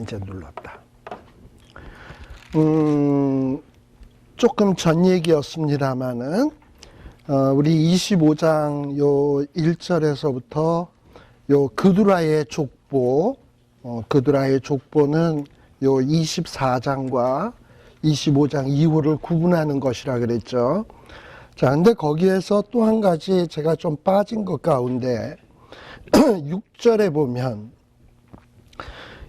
이제 눌렀다. 조금 전 얘기였습니다만은, 우리 25장 요 1절에서부터 요 그두라의 족보, 그두라의 족보는 요 24장과 25장 이후를 구분하는 것이라 그랬죠. 자, 근데 거기에서 또 한 가지 제가 좀 빠진 것 가운데 6절에 보면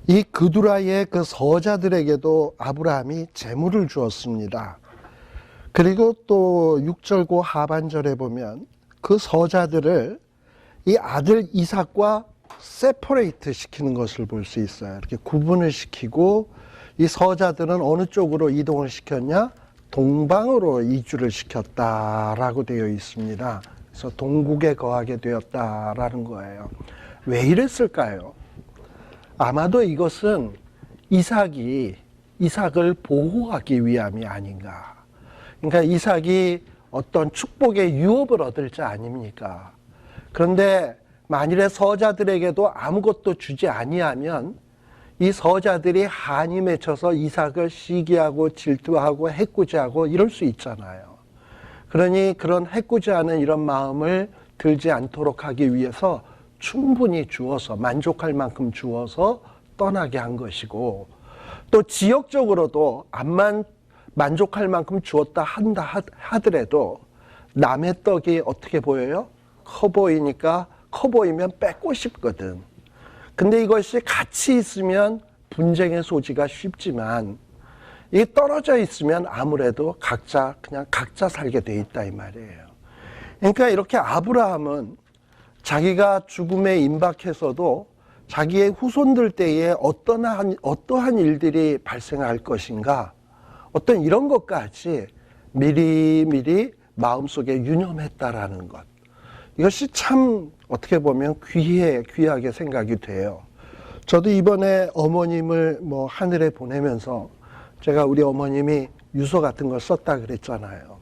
이 그두라의 그 서자들에게도 아브라함이 재물을 주었습니다. 그리고 또 6절 그 하반절에 보면 그 서자들을 이 아들 이삭과 세퍼레이트 시키는 것을 볼 수 있어요. 이렇게 구분을 시키고 이 서자들은 어느 쪽으로 이동을 시켰냐? 동방으로 이주를 시켰다라고 되어 있습니다. 그래서 동국에 거하게 되었다라는 거예요. 왜 이랬을까요? 아마도 이것은 이삭을 보호하기 위함이 아닌가. 그러니까 이삭이 어떤 축복의 유업을 얻을 자 아닙니까? 그런데 만일에 서자들에게도 아무것도 주지 아니하면 이 서자들이 한이 맺혀서 이삭을 시기하고 질투하고 해코지하고 이럴 수 있잖아요. 그러니 그런 해코지하는 이런 마음을 들지 않도록 하기 위해서 충분히 주어서 만족할 만큼 주어서 떠나게 한 것이고, 또 지역적으로도 암만 만족할 만큼 주었다 하더라도 남의 떡이 어떻게 보여요? 커 보이니까 커 보이면 뺏고 싶거든. 근데 이것이 같이 있으면 분쟁의 소지가 쉽지만 이게 떨어져 있으면 아무래도 그냥 각자 살게 돼 있다 이 말이에요. 그러니까 이렇게 아브라함은 자기가 죽음에 임박해서도 자기의 후손들 때에 어떠한 일들이 발생할 것인가, 어떤 이런 것까지 미리미리 마음속에 유념했다라는 것. 이것이 참 어떻게 보면 귀하게 생각이 돼요. 저도 이번에 어머님을 하늘에 보내면서 제가 우리 어머님이 유서 같은 걸 썼다 그랬잖아요.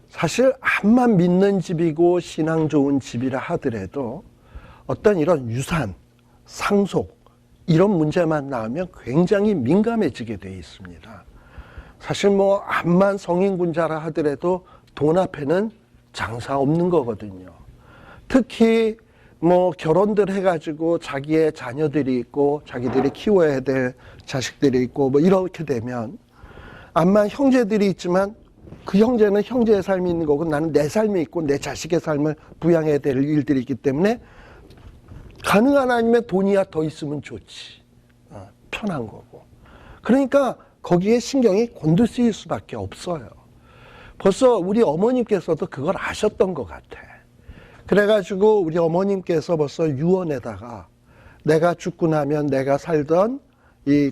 사실 암만 믿는 집이고 신앙 좋은 집이라 하더라도 어떤 이런 유산, 상속 이런 문제만 나오면 굉장히 민감해지게 돼 있습니다. 사실 암만 성인군자라 하더라도 돈 앞에는 장사 없는 거거든요. 특히 결혼들 해가지고 자기의 자녀들이 있고 자기들이 키워야 될 자식들이 있고 이렇게 되면 암만 형제들이 있지만 그 형제는 형제의 삶이 있는 거고 나는 내 삶이 있고 내 자식의 삶을 부양해야 될 일들이 있기 때문에 가능한 아니면 돈이야 더 있으면 좋지. 편한 거고. 그러니까 거기에 신경이 곤두쓰일 수밖에 없어요. 벌써 우리 어머님께서도 그걸 아셨던 것 같아. 그래가지고 우리 어머님께서 벌써 유언에다가 내가 죽고 나면 내가 살던 이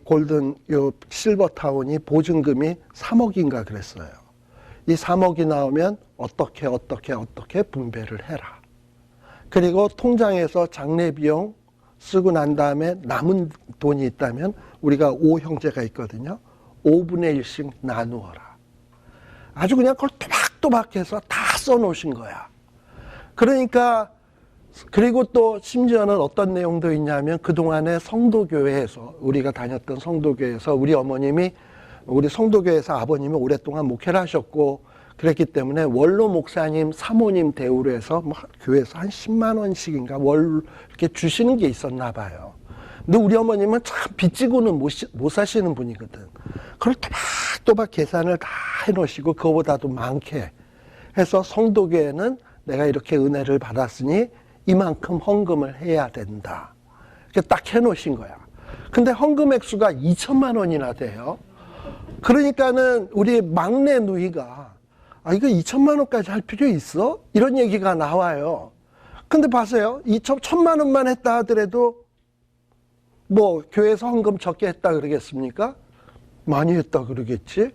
실버타운이 보증금이 3억인가 그랬어요. 이 3억이 나오면 어떻게 분배를 해라. 그리고 통장에서 장례 비용 쓰고 난 다음에 남은 돈이 있다면 우리가 5형제가 있거든요. 5분의 1씩 나누어라. 아주 그냥 그걸 또박또박해서 다 써놓으신 거야. 그러니까 그리고 또 심지어는 어떤 내용도 있냐면 그동안에 성도교회에서 우리가 다녔던 성도교회에서 우리 어머님이 우리 성도교회에서 아버님이 오랫동안 목회를 하셨고 그랬기 때문에 원로 목사님, 사모님 대우로 해서 교회에서 한 10만 원씩인가 월 이렇게 주시는 게 있었나 봐요. 근데 우리 어머님은 참 빚지고는 못 사시는 분이거든. 그걸 또박또박 계산을 다 해놓으시고 그거보다도 많게 해서 성도교회는 내가 이렇게 은혜를 받았으니 이만큼 헌금을 해야 된다. 이렇게 딱 해놓으신 거야. 근데 헌금 액수가 2천만 원이나 돼요. 그러니까는 우리 막내 누이가 이거 2천만 원까지 할 필요 있어? 이런 얘기가 나와요. 근데 봐세요. 1천만 원만 했다 하더라도 교회에서 헌금 적게 했다 그러겠습니까? 많이 했다 그러겠지?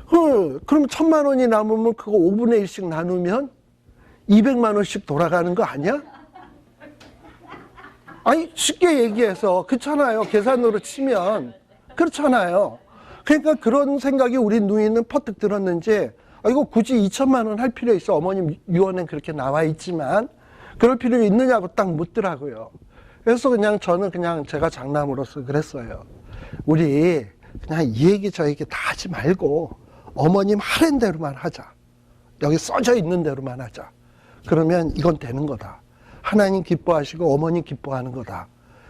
그럼 1천만 원이 남으면 그거 5분의 1씩 나누면 200만 원씩 돌아가는 거 아니야? 아니 쉽게 얘기해서 그렇잖아요. 계산으로 치면 그렇잖아요. 그러니까 그런 생각이 우리 누이는 퍼뜩 들었는지 이거 굳이 2천만 원 할 필요 있어. 어머님 유언엔 그렇게 나와 있지만 그럴 필요 있느냐고 딱 묻더라고요. 그래서 그냥 저는 그냥 제가 장남으로서 그랬어요. 우리 그냥 이 얘기 저 얘기 다 하지 말고 어머님 하랜 대로만 하자. 여기 써져 있는 대로만 하자. 그러면 이건 되는 거다. 하나님 기뻐하시고 어머님 기뻐하는 거다.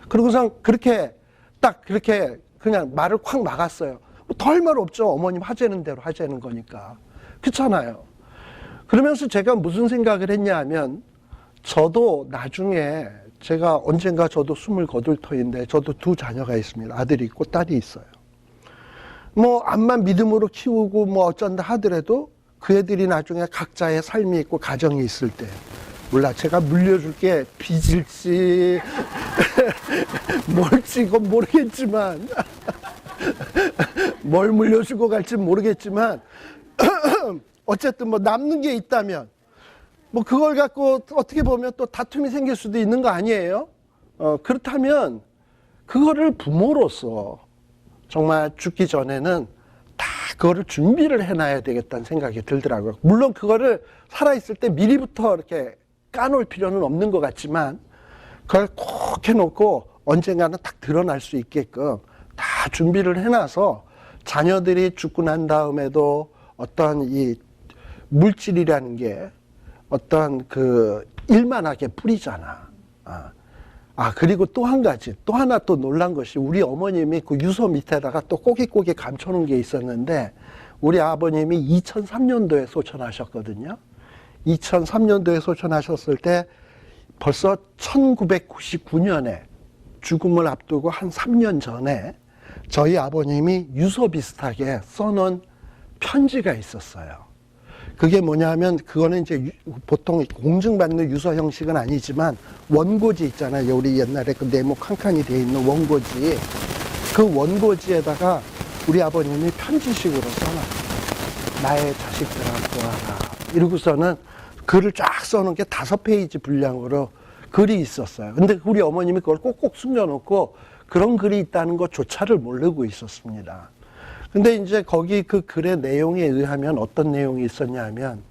그러고서 그렇게 딱 그렇게 그냥 말을 콱 막았어요. 뭐 더 할 말 없죠. 어머님 하자는 대로 하자는 거니까. 그렇잖아요. 그러면서 제가 무슨 생각을 했냐 하면 저도 나중에 제가 언젠가 저도 28터인데 저도 2 자녀가 있습니다. 아들이 있고 딸이 있어요. 뭐 암만 믿음으로 키우고 뭐 어쩐다 하더라도 그 애들이 나중에 각자의 삶이 있고 가정이 있을 때 몰라 제가 물려줄 게 빚일지 뭘지 그건 모르겠지만 뭘 물려주고 갈지 모르겠지만 어쨌든 뭐 남는 게 있다면 뭐 그걸 갖고 어떻게 보면 또 다툼이 생길 수도 있는 거 아니에요? 그렇다면 그거를 부모로서 정말 죽기 전에는 다 그거를 준비를 해놔야 되겠다는 생각이 들더라고요. 물론 그거를 살아있을 때 미리부터 이렇게 까놓을 필요는 없는 것 같지만 그걸 꼭 해놓고 언젠가는 딱 드러날 수 있게끔 다 준비를 해놔서 자녀들이 죽고 난 다음에도 어떤 이 물질이라는 게 어떤 그 일만하게 뿌리잖아. 그리고 또 한 가지, 또 하나 또 놀란 것이 우리 어머님이 그 유서 밑에다가 또 꼬깃꼬깃 감춰놓은 게 있었는데 우리 아버님이 2003년도에 소천하셨거든요. 2003년도에 소천하셨을 때 벌써 1999년에 죽음을 앞두고 한 3년 전에 저희 아버님이 유서 비슷하게 써놓은 편지가 있었어요. 그게 뭐냐면 그거는 이제 보통 공증받는 유서 형식은 아니지만 원고지 있잖아요. 우리 옛날에 그 네모 칸칸이 돼 있는 원고지. 그 원고지에다가 우리 아버님이 편지식으로 써놨어요. 나의 자식들아 보아라. 이러고서는 글을 쫙 써놓은 게 5페이지 분량으로 글이 있었어요. 근데 우리 어머님이 그걸 꼭꼭 숨겨놓고 그런 글이 있다는 것조차를 모르고 있었습니다. 근데 이제 거기 그 글의 내용에 의하면 어떤 내용이 있었냐 하면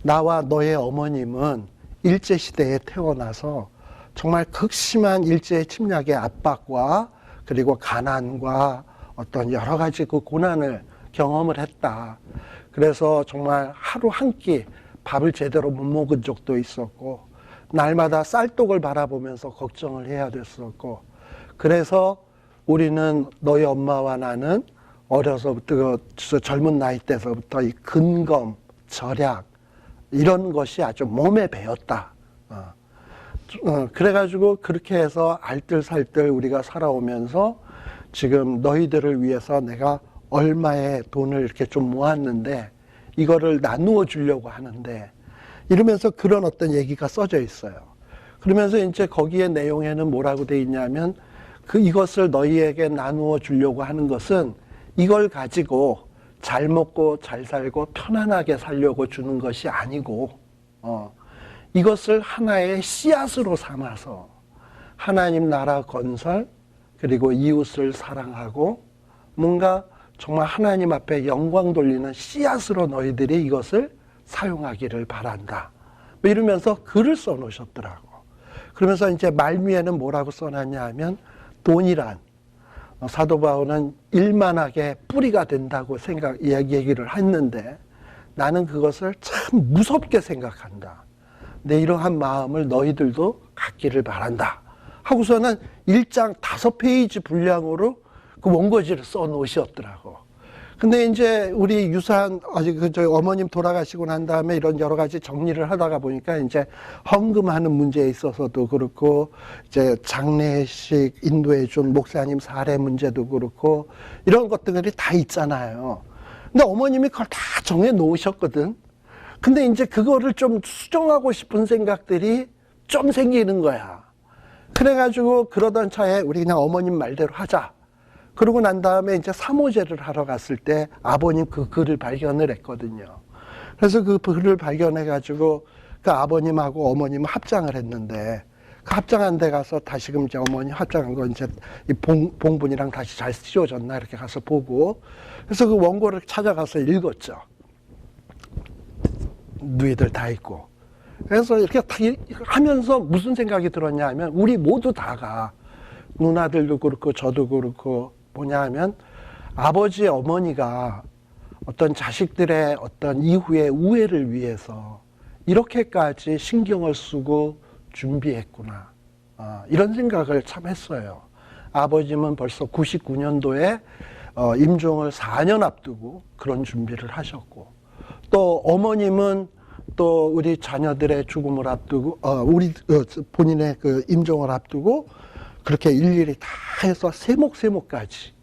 나와 너의 어머님은 일제시대에 태어나서 정말 극심한 일제 침략의 압박과 그리고 가난과 어떤 여러 가지 그 고난을 경험을 했다. 그래서 정말 하루 한 끼 밥을 제대로 못 먹은 적도 있었고 날마다 쌀떡을 바라보면서 걱정을 해야 됐었고 그래서 우리는 너희 엄마와 나는 어려서부터 젊은 나이 때서부터 이 근검, 절약 이런 것이 아주 몸에 배었다. 그래가지고 그렇게 해서 알뜰살뜰 우리가 살아오면서 지금 너희들을 위해서 내가 얼마의 돈을 이렇게 좀 모았는데 이거를 나누어 주려고 하는데 이러면서 그런 어떤 얘기가 써져 있어요. 그러면서 이제 거기에 내용에는 뭐라고 돼 있냐면 이것을 너희에게 나누어 주려고 하는 것은 이걸 가지고 잘 먹고 잘 살고 편안하게 살려고 주는 것이 아니고 이것을 하나의 씨앗으로 삼아서 하나님 나라 건설 그리고 이웃을 사랑하고 뭔가 정말 하나님 앞에 영광 돌리는 씨앗으로 너희들이 이것을 사용하기를 바란다. 뭐 이러면서 글을 써놓으셨더라고. 그러면서 이제 말미에는 뭐라고 써놨냐 하면 돈이란 사도 바울은 일만하게 뿌리가 된다고 얘기를 했는데 나는 그것을 참 무섭게 생각한다. 내 이러한 마음을 너희들도 갖기를 바란다. 하고서는 1장 5페이지 분량으로 그 원고지를 써 놓으셨더라고. 근데 이제 우리 유산, 저희 어머님 돌아가시고 난 다음에 이런 여러 가지 정리를 하다가 보니까 이제 헌금하는 문제에 있어서도 그렇고, 이제 장례식 인도해 준 목사님 사례 문제도 그렇고, 이런 것들이 다 있잖아요. 근데 어머님이 그걸 다 정해 놓으셨거든. 근데 이제 그거를 좀 수정하고 싶은 생각들이 좀 생기는 거야. 그래가지고 그러던 차에 우리 그냥 어머님 말대로 하자. 그러고 난 다음에 이제 사모제를 하러 갔을 때 아버님 그 글을 발견을 했거든요. 그래서 그 글을 발견해가지고 그 아버님하고 어머님 합장을 했는데 그 합장한 데 가서 다시금 이제 어머니 합장한 거 이제 이 봉분이랑 다시 잘 씌워졌나 이렇게 가서 보고 그래서 그 원고를 찾아가서 읽었죠. 누이들 다 있고. 그래서 이렇게 다 하면서 무슨 생각이 들었냐 하면 우리 모두 다가 누나들도 그렇고 저도 그렇고 뭐냐 하면 아버지 어머니가 어떤 자식들의 어떤 이후의 우애를 위해서 이렇게까지 신경을 쓰고 준비했구나. 이런 생각을 참 했어요. 아버님은 벌써 99년도에 임종을 4년 앞두고 그런 준비를 하셨고, 또 어머님은 또 우리 자녀들의 죽음을 앞두고, 본인의 그 임종을 앞두고 그렇게 일일이 다 해서 세목세목까지,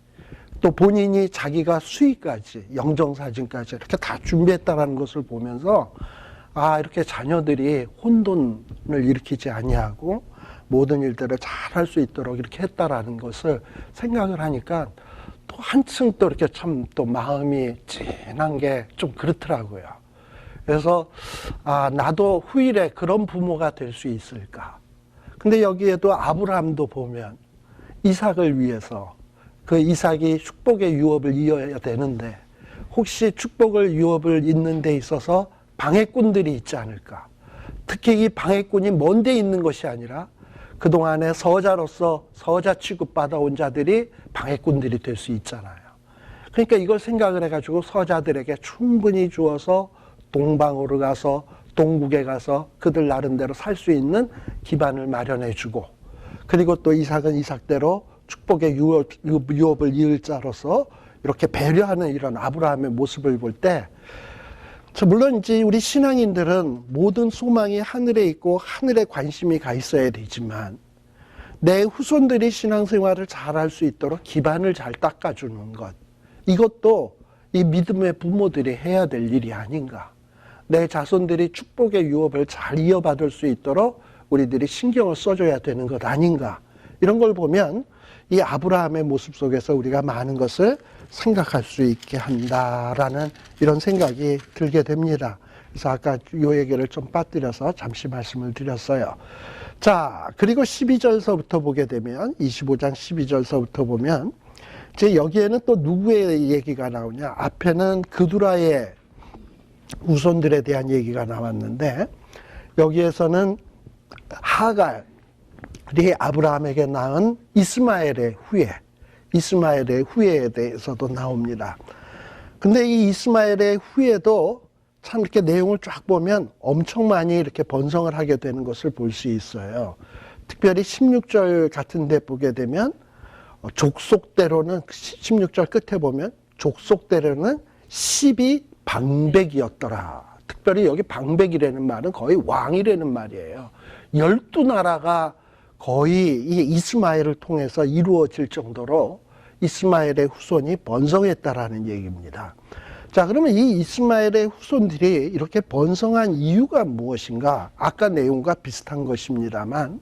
또 본인이 자기가 수의까지, 영정사진까지 이렇게 다 준비했다는 것을 보면서 이렇게 자녀들이 혼돈을 일으키지 아니하고 모든 일들을 잘 할 수 있도록 이렇게 했다라는 것을 생각을 하니까 또 한층 또 이렇게 참 또 마음이 찐한 게 좀 그렇더라고요. 그래서 나도 후일에 그런 부모가 될 수 있을까. 근데 여기에도 아브라함도 보면 이삭을 위해서 그 이삭이 축복의 유업을 이어야 되는데 혹시 축복을 유업을 잇는 데 있어서 방해꾼들이 있지 않을까. 특히 이 방해꾼이 먼 데 있는 것이 아니라 그동안에 서자로서 서자 취급받아온 자들이 방해꾼들이 될 수 있잖아요. 그러니까 이걸 생각을 해가지고 서자들에게 충분히 주어서 동방으로 가서 동국에 가서 그들 나름대로 살 수 있는 기반을 마련해주고, 그리고 또 이삭은 이삭대로 축복의 유업을 이을 자로서 이렇게 배려하는 이런 아브라함의 모습을 볼 때, 물론 이제 우리 신앙인들은 모든 소망이 하늘에 있고 하늘에 관심이 가 있어야 되지만 내 후손들이 신앙생활을 잘할 수 있도록 기반을 잘 닦아주는 것, 이것도 이 믿음의 부모들이 해야 될 일이 아닌가. 내 자손들이 축복의 유업을 잘 이어받을 수 있도록 우리들이 신경을 써줘야 되는 것 아닌가. 이런 걸 보면 이 아브라함의 모습 속에서 우리가 많은 것을 생각할 수 있게 한다라는 이런 생각이 들게 됩니다. 그래서 아까 이 얘기를 좀 빠뜨려서 잠시 말씀을 드렸어요. 자, 그리고 12절서부터 보게 되면, 25장 12절서부터 보면 이제 여기에는 또 누구의 얘기가 나오냐. 앞에는 그두라의 후손들에 대한 얘기가 나왔는데 여기에서는 하갈이 아브라함에게 낳은 이스마엘의 후예에 대해서도 나옵니다. 근데 이 이스마엘의 후예도 참 이렇게 내용을 쫙 보면 엄청 많이 이렇게 번성을 하게 되는 것을 볼 수 있어요. 특별히 16절 같은 데 보게 되면 족속대로는 16절 끝에 보면 족속대로는 12방백이었더라. 특별히 여기 방백이라는 말은 거의 왕이라는 말이에요. 12나라가 거의 이 이스마엘을 통해서 이루어질 정도로 이스마엘의 후손이 번성했다라는 얘기입니다. 자, 그러면 이 이스마엘의 후손들이 이렇게 번성한 이유가 무엇인가? 아까 내용과 비슷한 것입니다만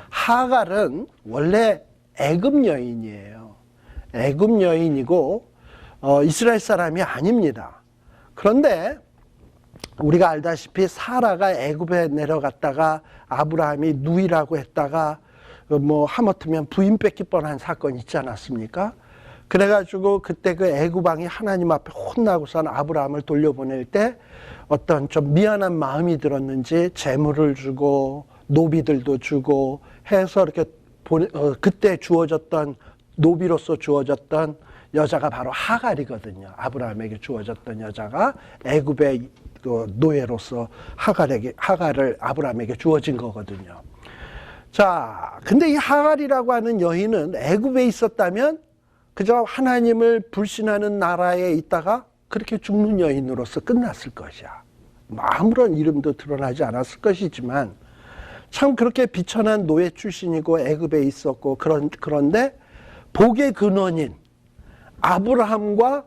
하갈은 원래 애굽 여인이에요. 애굽 여인이고 이스라엘 사람이 아닙니다. 그런데 우리가 알다시피 사라가 애굽에 내려갔다가 아브라함이 누이라고 했다가 하마터면 부인 뺏길 뻔한 사건이 있지 않았습니까? 그래가지고 그때 그 애굽 왕이 하나님 앞에 혼나고선 아브라함을 돌려보낼 때 어떤 좀 미안한 마음이 들었는지 재물을 주고 노비들도 주고 해서 이렇게 그때 주어졌던 노비로서 주어졌던 여자가 바로 하갈이거든요. 아브라함에게 주어졌던 여자가 애굽의 노예로서 하갈을 아브라함에게 주어진 거거든요. 자, 근데 이 하갈이라고 하는 여인은 애굽에 있었다면 그저 하나님을 불신하는 나라에 있다가 그렇게 죽는 여인으로서 끝났을 것이야. 아무런 이름도 드러나지 않았을 것이지만 참 그렇게 비천한 노예 출신이고 애굽에 있었고 그런데 복의 근원인 아브라함과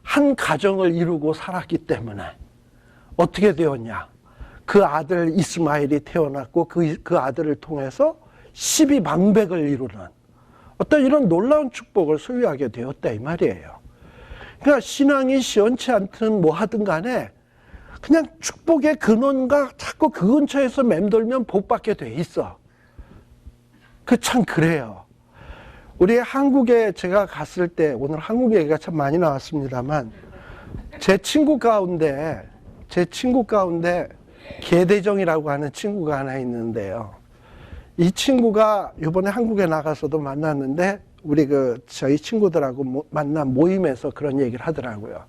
한 가정을 이루고 살았기 때문에 어떻게 되었냐. 그 아들 이스마엘이 태어났고 그 아들을 통해서 12방백을 이루는 어떤 이런 놀라운 축복을 소유하게 되었다 이 말이에요. 그러니까 신앙이 시원치 않든 뭐 하든 간에 그냥 축복의 근원과 자꾸 그 근처에서 맴돌면 복받게 돼 있어. 참 그래요. 우리 한국에 제가 갔을 때, 오늘 한국 얘기가 참 많이 나왔습니다만 제 친구 가운데 계대정이라고 하는 친구가 하나 있는데요. 이 친구가 이번에 한국에 나가서도 만났는데 우리 저희 친구들하고 만난 모임에서 그런 얘기를 하더라고요.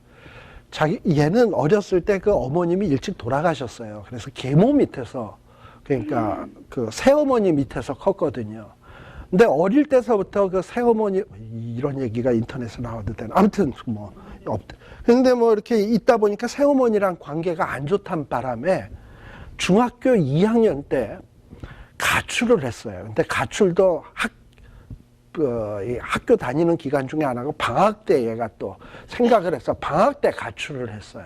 얘는 어렸을 때 그 어머님이 일찍 돌아가셨어요. 그래서 계모 밑에서, 그러니까 그 새어머니 밑에서 컸거든요. 근데 어릴 때서부터 그 새어머니, 이런 얘기가 인터넷에 나와도 되나? 아무튼 뭐, 없대. 근데 뭐 이렇게 있다 보니까 새어머니랑 관계가 안 좋단 바람에 중학교 2학년 때 가출을 했어요. 근데 가출도 학교 다니는 기간 중에 하나가 방학 때 얘가 또 생각을 해서 방학 때 가출을 했어요.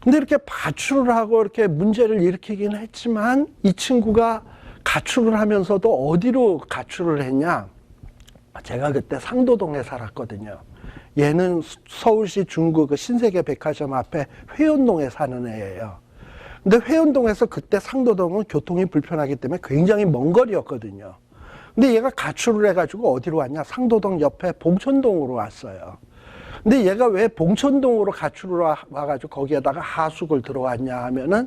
근데 이렇게 가출을 하고 이렇게 문제를 일으키긴 했지만 이 친구가 가출을 하면서도 어디로 가출을 했냐? 제가 그때 상도동에 살았거든요. 얘는 서울시 중구 그 신세계 백화점 앞에 회원동에 사는 애예요. 근데 회원동에서 그때 상도동은 교통이 불편하기 때문에 굉장히 먼 거리였거든요. 근데 얘가 가출을 해가지고 어디로 왔냐? 상도동 옆에 봉천동으로 왔어요. 근데 얘가 왜 봉천동으로 가출을 와가지고 거기에다가 하숙을 들어왔냐 하면은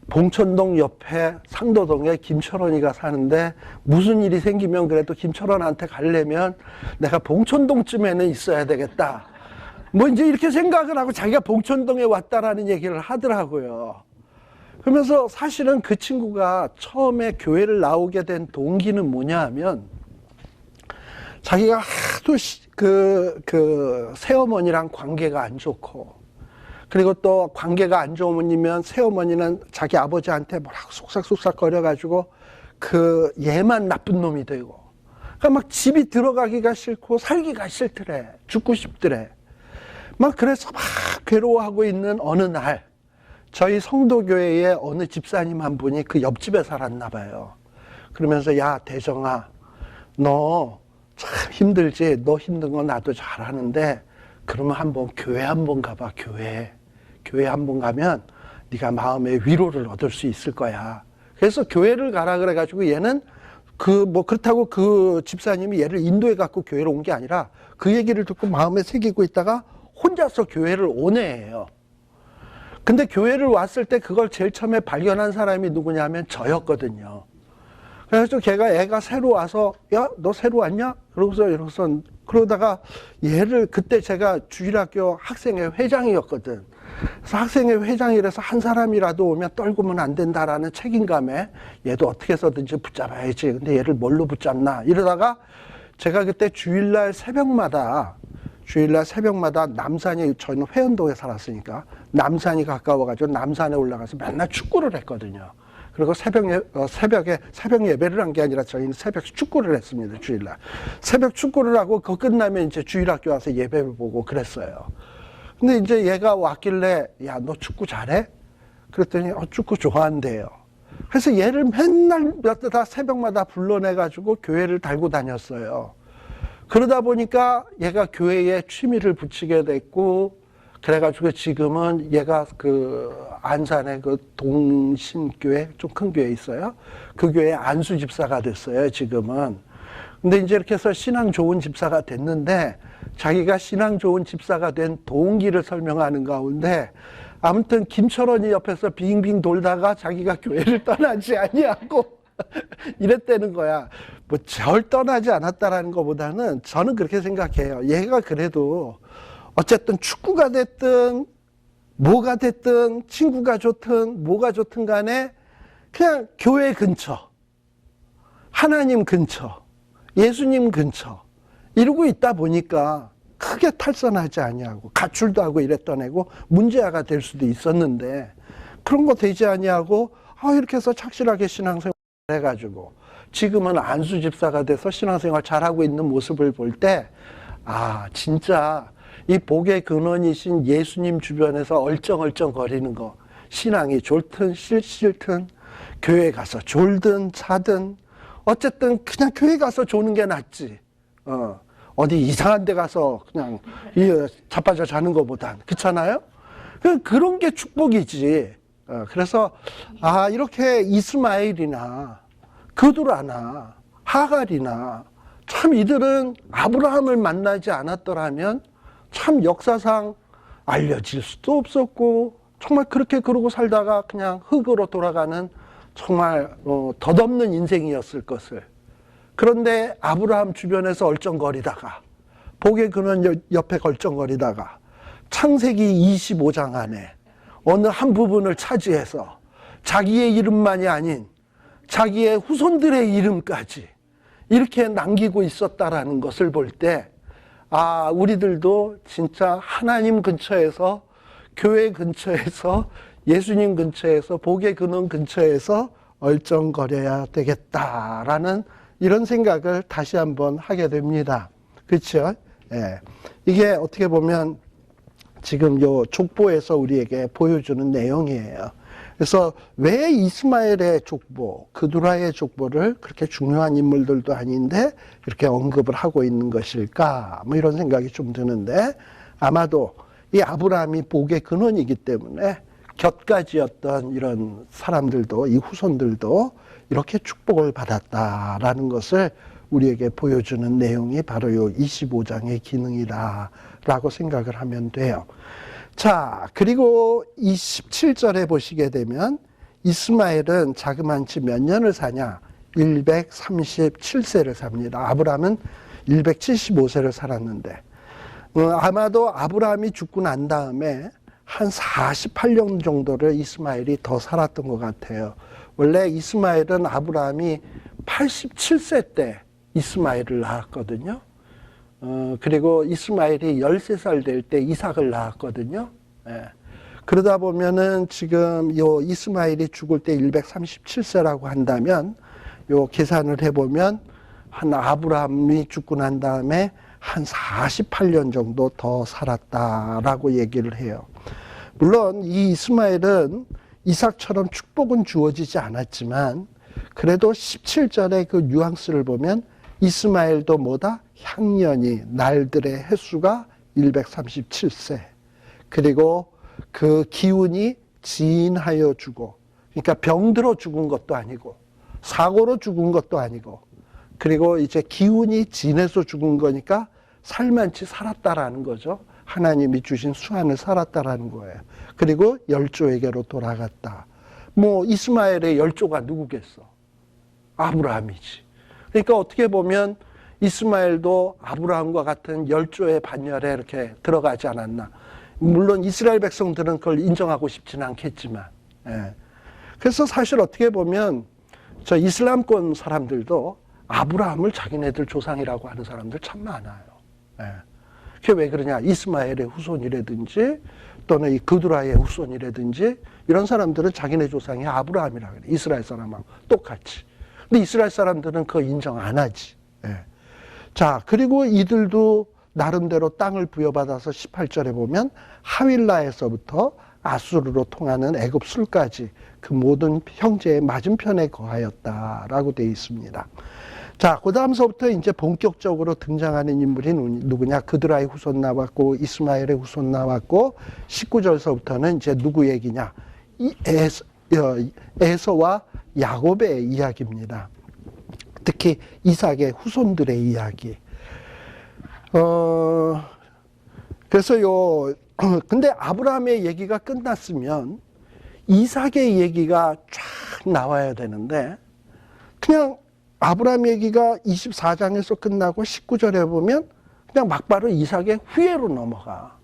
봉천동 옆에 상도동에 김철원이가 사는데 무슨 일이 생기면 그래도 김철원한테 가려면 내가 봉천동쯤에는 있어야 되겠다. 뭐 이제 이렇게 생각을 하고 자기가 봉천동에 왔다라는 얘기를 하더라고요. 그러면서 사실은 그 친구가 처음에 교회를 나오게 된 동기는 뭐냐 하면 자기가 하도 새어머니랑 관계가 안 좋고 그리고 또 관계가 안 좋으면 새어머니는 자기 아버지한테 뭐라고 속삭속삭 거려가지고 얘만 나쁜 놈이 되고 그러니까 막 집이 들어가기가 싫고 살기가 싫더래. 죽고 싶더래. 막 그래서 막 괴로워하고 있는 어느 날 저희 성도교회에 어느 집사님 한 분이 그 옆집에 살았나 봐요. 그러면서 야 대정아 너 참 힘들지? 너 힘든 거 나도 잘 아는데 그러면 한번 교회 한번 가봐. 교회 한번 가면 네가 마음의 위로를 얻을 수 있을 거야. 그래서 교회를 가라 그래가지고 얘는 그렇다고 그 집사님이 얘를 인도해 갖고 교회로 온 게 아니라 그 얘기를 듣고 마음에 새기고 있다가 혼자서 교회를 오네요. 근데 교회를 왔을 때 그걸 제일 처음에 발견한 사람이 누구냐면 저였거든요. 그래서 애가 새로 와서 야, 너 새로 왔냐? 그러다가 얘를 그때 제가 주일학교 학생회 회장이었거든. 그래서 학생회 회장이라서 한 사람이라도 오면 떨구면 안 된다라는 책임감에 얘도 어떻게 해서든지 붙잡아야지. 근데 얘를 뭘로 붙잡나? 이러다가 제가 그때 주일날 새벽마다 남산이 저희는 회원동에 살았으니까 남산이 가까워가지고 남산에 올라가서 맨날 축구를 했거든요. 그리고 새벽에 새벽 예배를 한 게 아니라 저희는 새벽 축구를 했습니다. 주일날 새벽 축구를 하고 그거 끝나면 이제 주일학교 와서 예배를 보고 그랬어요. 근데 이제 얘가 왔길래 야, 너 축구 잘해? 그랬더니 축구 좋아한대요. 그래서 얘를 맨날 다 새벽마다 불러내가지고 교회를 달고 다녔어요. 그러다 보니까 얘가 교회에 취미를 붙이게 됐고 그래가지고 지금은 얘가 안산에 동신교회 좀 큰 교회 있어요. 그 교회 안수 집사가 됐어요, 지금은. 근데 이제 이렇게 해서 신앙 좋은 집사가 됐는데 자기가 신앙 좋은 집사가 된 동기를 설명하는 가운데 아무튼 김철원이 옆에서 빙빙 돌다가 자기가 교회를 떠나지 아니하고 이랬다는 거야. 뭐 절 떠나지 않았다라는 것보다는 저는 그렇게 생각해요. 얘가 그래도 어쨌든 축구가 됐든 뭐가 됐든 친구가 좋든 뭐가 좋든 간에 그냥 교회 근처, 하나님 근처, 예수님 근처 이러고 있다 보니까 크게 탈선하지 아니하고 가출도 하고 이랬던 애고 문제아가 될 수도 있었는데 그런 거 되지 아니하고 이렇게 해서 착실하게 신앙생활 해가지고 지금은 안수 집사가 돼서 신앙생활 잘하고 있는 모습을 볼 때 진짜 이 복의 근원이신 예수님 주변에서 얼쩡얼쩡 거리는 거 신앙이 좋든 싫든 교회 가서 졸든 자든 어쨌든 그냥 교회 가서 조는 게 낫지. 어디 이상한 데 가서 그냥 자빠져 자는 것보단 그렇잖아요? 그런 게 축복이지. 그래서 이렇게 이스마엘이나 그두라나 하갈이나 참 이들은 아브라함을 만나지 않았더라면 참 역사상 알려질 수도 없었고 정말 그렇게 그러고 살다가 그냥 흙으로 돌아가는 정말 덧없는 인생이었을 것을. 그런데 아브라함 주변에서 얼쩡거리다가 복의 근원 옆에 걸쩡거리다가 창세기 25장 안에 어느 한 부분을 차지해서 자기의 이름만이 아닌 자기의 후손들의 이름까지 이렇게 남기고 있었다라는 것을 볼 때, 아, 우리들도 진짜 하나님 근처에서, 교회 근처에서, 예수님 근처에서, 복의 근원 근처에서 얼쩡거려야 되겠다라는 이런 생각을 다시 한번 하게 됩니다. 그렇죠? 예. 이게 어떻게 보면 지금 요 족보에서 우리에게 보여주는 내용이에요. 그래서 왜 이스마엘의 족보, 그두라의 족보를 그렇게 중요한 인물들도 아닌데 이렇게 언급을 하고 있는 것일까? 뭐 이런 생각이 좀 드는데, 아마도 이 아브라함이 복의 근원이기 때문에 곁가지였던 이런 사람들도, 이 후손들도 이렇게 축복을 받았다라는 것을 우리에게 보여주는 내용이 바로 요 25장의 기능이다라고 생각을 하면 돼요. 자, 그리고 27절에 보시게 되면 이스마엘은 자그만치 몇 년을 사냐? 137세를 삽니다. 아브라함은 175세를 살았는데, 아마도 아브라함이 죽고 난 다음에 한 48년 정도를 이스마엘이 더 살았던 것 같아요. 원래 이스마엘은 아브라함이 87세 때 이스마엘을 낳았거든요. 그리고 이스마엘이 13살 될 때 이삭을 낳았거든요. 예. 그러다 보면은 지금 요 이스마엘이 죽을 때 137세라고 한다면, 요 계산을 해보면 한 아브라함이 죽고 난 다음에 한 48년 정도 더 살았다라고 얘기를 해요. 물론 이 이스마엘은 이삭처럼 축복은 주어지지 않았지만, 그래도 17절의 그 뉘앙스를 보면 이스마엘도 뭐다? 향년이, 날들의 횟수가 137세. 그리고 그 기운이 지인하여 주고, 그러니까 병들어 죽은 것도 아니고, 사고로 죽은 것도 아니고, 그리고 이제 기운이 진해서 죽은 거니까 살만치 살았다라는 거죠. 하나님이 주신 수완을 살았다라는 거예요. 그리고 열조에게로 돌아갔다. 뭐 이스마엘의 열조가 누구겠어? 아브라함이지. 그러니까 어떻게 보면 이스마엘도 아브라함과 같은 열조의 반열에 이렇게 들어가지 않았나. 물론 이스라엘 백성들은 그걸 인정하고 싶지는 않겠지만, 예. 그래서 사실 어떻게 보면 저 이슬람권 사람들도 아브라함을 자기네들 조상이라고 하는 사람들 참 많아요. 예. 그게 왜 그러냐? 이스마엘의 후손이라든지 또는 이 그두라의 후손이라든지 이런 사람들은 자기네 조상이 아브라함이라 그래. 이스라엘 사람하고 똑같이. 근데 이스라엘 사람들은 그거 인정 안 하지. 예. 자, 그리고 이들도 나름대로 땅을 부여받아서 18절에 보면 하윌라에서부터 아수르로 통하는 애굽 술까지 그 모든 형제의 맞은편에 거하였다라고 되어 있습니다. 자, 그 다음서부터 이제 본격적으로 등장하는 인물이 누구냐? 그드라의 후손 나왔고, 이스마엘의 후손 나왔고, 19절서부터는 이제 누구 얘기냐? 에서와 야곱의 이야기입니다. 특히 이삭의 후손들의 이야기. 그래서 근데 아브라함의 얘기가 끝났으면 이삭의 얘기가 쫙 나와야 되는데, 그냥 아브라함 얘기가 24장에서 끝나고 19절에 보면 그냥 막바로 이삭의 후예로 넘어가.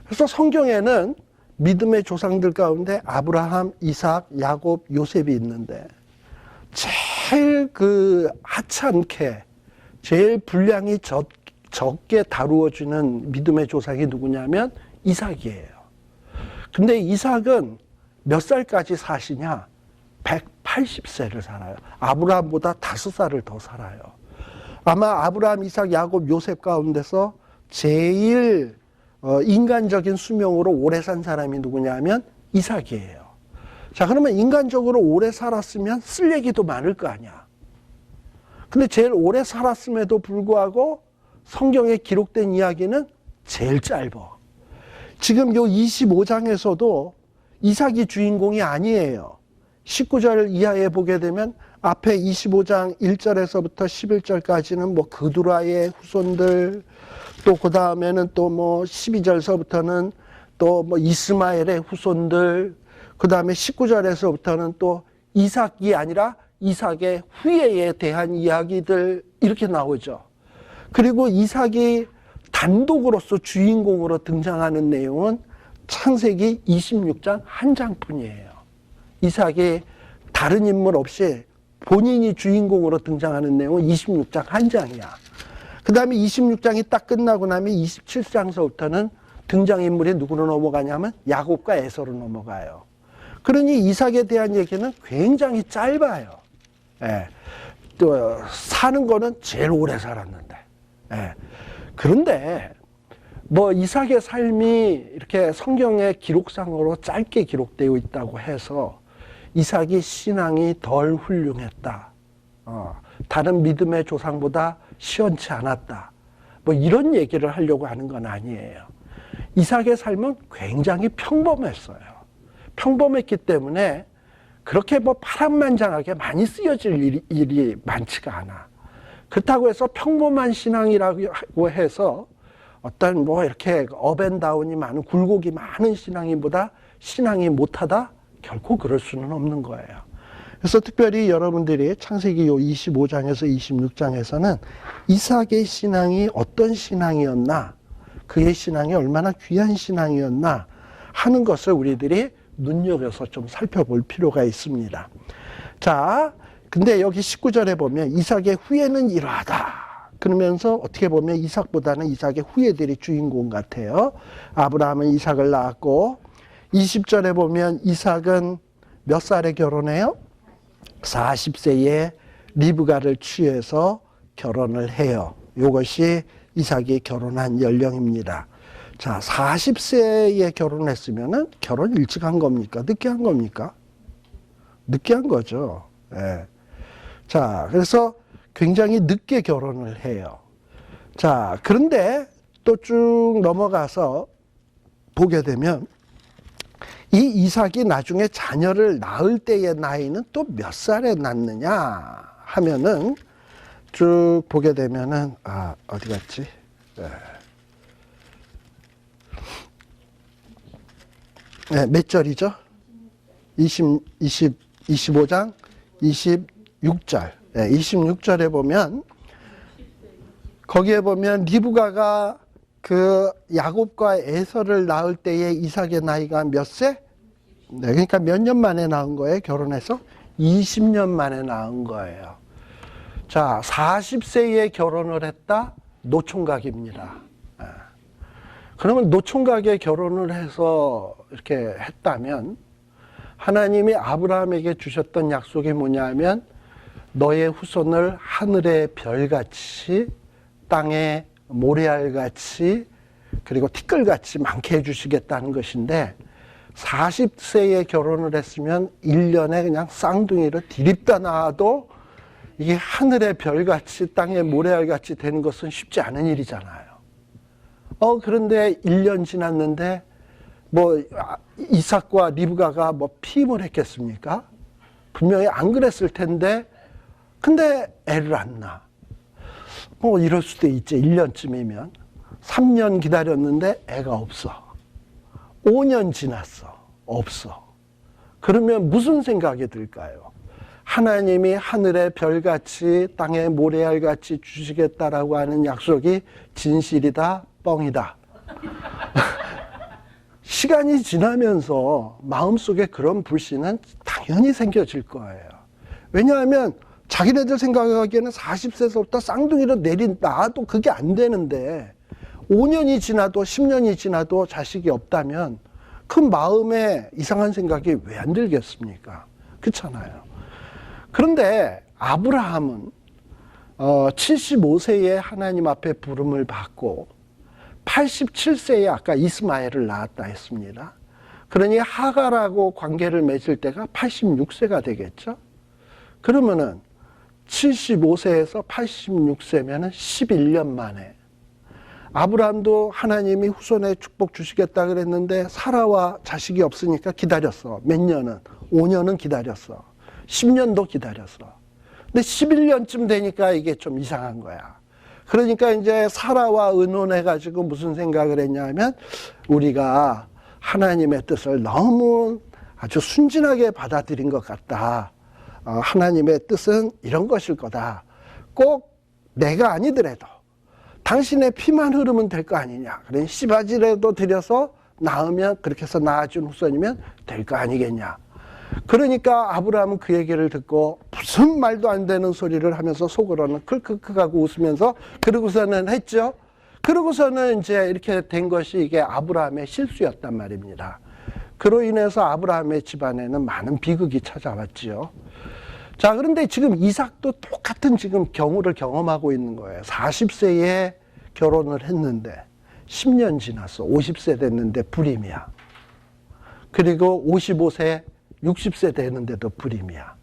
그래서 성경에는 믿음의 조상들 가운데 아브라함, 이삭, 야곱, 요셉이 있는데, 제일 그 하찮게, 제일 분량이 적게 다루어지는 믿음의 조상이 누구냐면 이삭이에요. 근데 이삭은 몇 살까지 사시냐? 180세를 살아요. 아브라함보다 5살을 더 살아요. 아마 아브라함, 이삭, 야곱, 요셉 가운데서 제일 인간적인 수명으로 오래 산 사람이 누구냐면 이삭이에요. 자, 그러면 인간적으로 오래 살았으면 쓸 얘기도 많을 거 아니야. 근데 제일 오래 살았음에도 불구하고 성경에 기록된 이야기는 제일 짧아. 지금 요 25장에서도 이삭이 주인공이 아니에요. 19절 이하에 보게 되면 앞에 25장 1절에서부터 11절까지는 뭐 그두라의 후손들, 또 그 다음에는 또 뭐 12절서부터는 또 뭐 이스마엘의 후손들, 그 다음에 19절에서부터는 또 이삭이 아니라 이삭의 후예에 대한 이야기들 이렇게 나오죠. 그리고 이삭이 단독으로서 주인공으로 등장하는 내용은 창세기 26장 한 장뿐이에요. 이삭이 다른 인물 없이 본인이 주인공으로 등장하는 내용은 26장 한 장이야. 그 다음에 26장이 딱 끝나고 나면 27장서부터는 등장인물이 누구로 넘어가냐면 야곱과 에서로 넘어가요. 그러니 이삭에 대한 얘기는 굉장히 짧아요. 예. 또 사는 거는 제일 오래 살았는데. 예. 그런데 뭐 이삭의 삶이 이렇게 성경의 기록상으로 짧게 기록되어 있다고 해서 이삭이 신앙이 덜 훌륭했다. 다른 믿음의 조상보다 시원치 않았다. 뭐 이런 얘기를 하려고 하는 건 아니에요. 이삭의 삶은 굉장히 평범했어요. 평범했기 때문에 그렇게 뭐 파란만장하게 많이 쓰여질 일이 많지가 않아. 그렇다고 해서 평범한 신앙이라고 해서 어떤 뭐 이렇게 업앤다운이 많은 굴곡이 많은 신앙인보다 신앙이 못하다? 결코 그럴 수는 없는 거예요. 그래서 특별히 여러분들이 창세기 25장에서 26장에서는 이삭의 신앙이 어떤 신앙이었나, 그의 신앙이 얼마나 귀한 신앙이었나 하는 것을 우리들이 눈여겨서 좀 살펴볼 필요가 있습니다. 자, 근데 여기 19절에 보면 이삭의 후예는 이러하다. 그러면서 어떻게 보면 이삭보다는 이삭의 후예들이 주인공 같아요. 아브라함은 이삭을 낳았고 20절에 보면 이삭은 몇 살에 결혼해요? 40세에 리브가를 취해서 결혼을 해요. 이것이 이삭이 결혼한 연령입니다. 자, 40세에 결혼했으면은 결혼 일찍 한 겁니까? 늦게 한 겁니까? 늦게 한 거죠. 예. 자, 그래서 굉장히 늦게 결혼을 해요. 자, 그런데 또 쭉 넘어가서 보게 되면 이 이삭이 나중에 자녀를 낳을 때의 나이는 또 몇 살에 낳느냐 하면은 쭉 보게 되면은, 어디 갔지? 네, 몇 절이죠? 25장 26절. 네, 26절에 보면, 거기에 보면 리브가가 그 야곱과 에서를 낳을 때의 이삭의 나이가 몇 세? 네, 그러니까 몇 년 만에 낳은 거예요? 결혼해서? 20년 만에 낳은 거예요. 자, 40세에 결혼을 했다? 노총각입니다. 그러면 노총각에 결혼을 해서 이렇게 했다면 하나님이 아브라함에게 주셨던 약속이 뭐냐면 너의 후손을 하늘의 별같이 땅의 모래알같이 그리고 티끌같이 많게 해주시겠다는 것인데 40세에 결혼을 했으면 1년에 그냥 쌍둥이를 디립다 낳아도 이게 하늘의 별같이 땅의 모래알같이 되는 것은 쉽지 않은 일이잖아요. 그런데 1년 지났는데 뭐 이삭과 리브가가 뭐 피임을 했겠습니까? 분명히 안 그랬을 텐데 근데 애를 안 낳아. 뭐 이럴 수도 있지. 1년쯤이면 3년 기다렸는데 애가 없어. 5년 지났어. 없어. 그러면 무슨 생각이 들까요? 하나님이 하늘의 별같이 땅의 모래알같이 주시겠다라고 하는 약속이 진실이다, 뻥이다. 시간이 지나면서 마음속에 그런 불신은 당연히 생겨질 거예요. 왜냐하면 자기네들 생각하기에는 40세서부터 쌍둥이로 낳아도 그게 안 되는데 5년이 지나도 10년이 지나도 자식이 없다면 그 마음에 이상한 생각이 왜 안 들겠습니까? 그렇잖아요. 그런데 아브라함은 75세에 하나님 앞에 부름을 받고 87세에 아까 이스마엘을 낳았다 했습니다. 그러니 하갈하고 관계를 맺을 때가 86세가 되겠죠. 그러면은 75세에서 86세면은 11년 만에 아브라함도 하나님이 후손에 축복 주시겠다 그랬는데 사라와 자식이 없으니까 기다렸어. 몇 년은? 5년은 기다렸어. 10년도 기다렸어. 근데 11년쯤 되니까 이게 좀 이상한 거야. 그러니까 이제 사라와 의논해가지고 무슨 생각을 했냐면 우리가 하나님의 뜻을 너무 아주 순진하게 받아들인 것 같다. 하나님의 뜻은 이런 것일 거다. 꼭 내가 아니더라도 당신의 피만 흐르면 될 거 아니냐. 그래 씨바지라도 들여서 낳으면, 그렇게 해서 낳아준 후손이면 될 거 아니겠냐. 그러니까 아브라함은 그 얘기를 듣고 무슨 말도 안 되는 소리를 하면서 속으로는 클크크하고 웃으면서 그러고서는 했죠. 그러고서는 이제 이렇게 된 것이 이게 아브라함의 실수였단 말입니다. 그로 인해서 아브라함의 집안에는 많은 비극이 찾아왔지요. 자, 그런데 지금 이삭도 똑같은 지금 경우를 경험하고 있는 거예요. 40세에 결혼을 했는데 10년 지났어. 50세 됐는데 불임이야. 그리고 55세, 60세 되는데도 불임이야.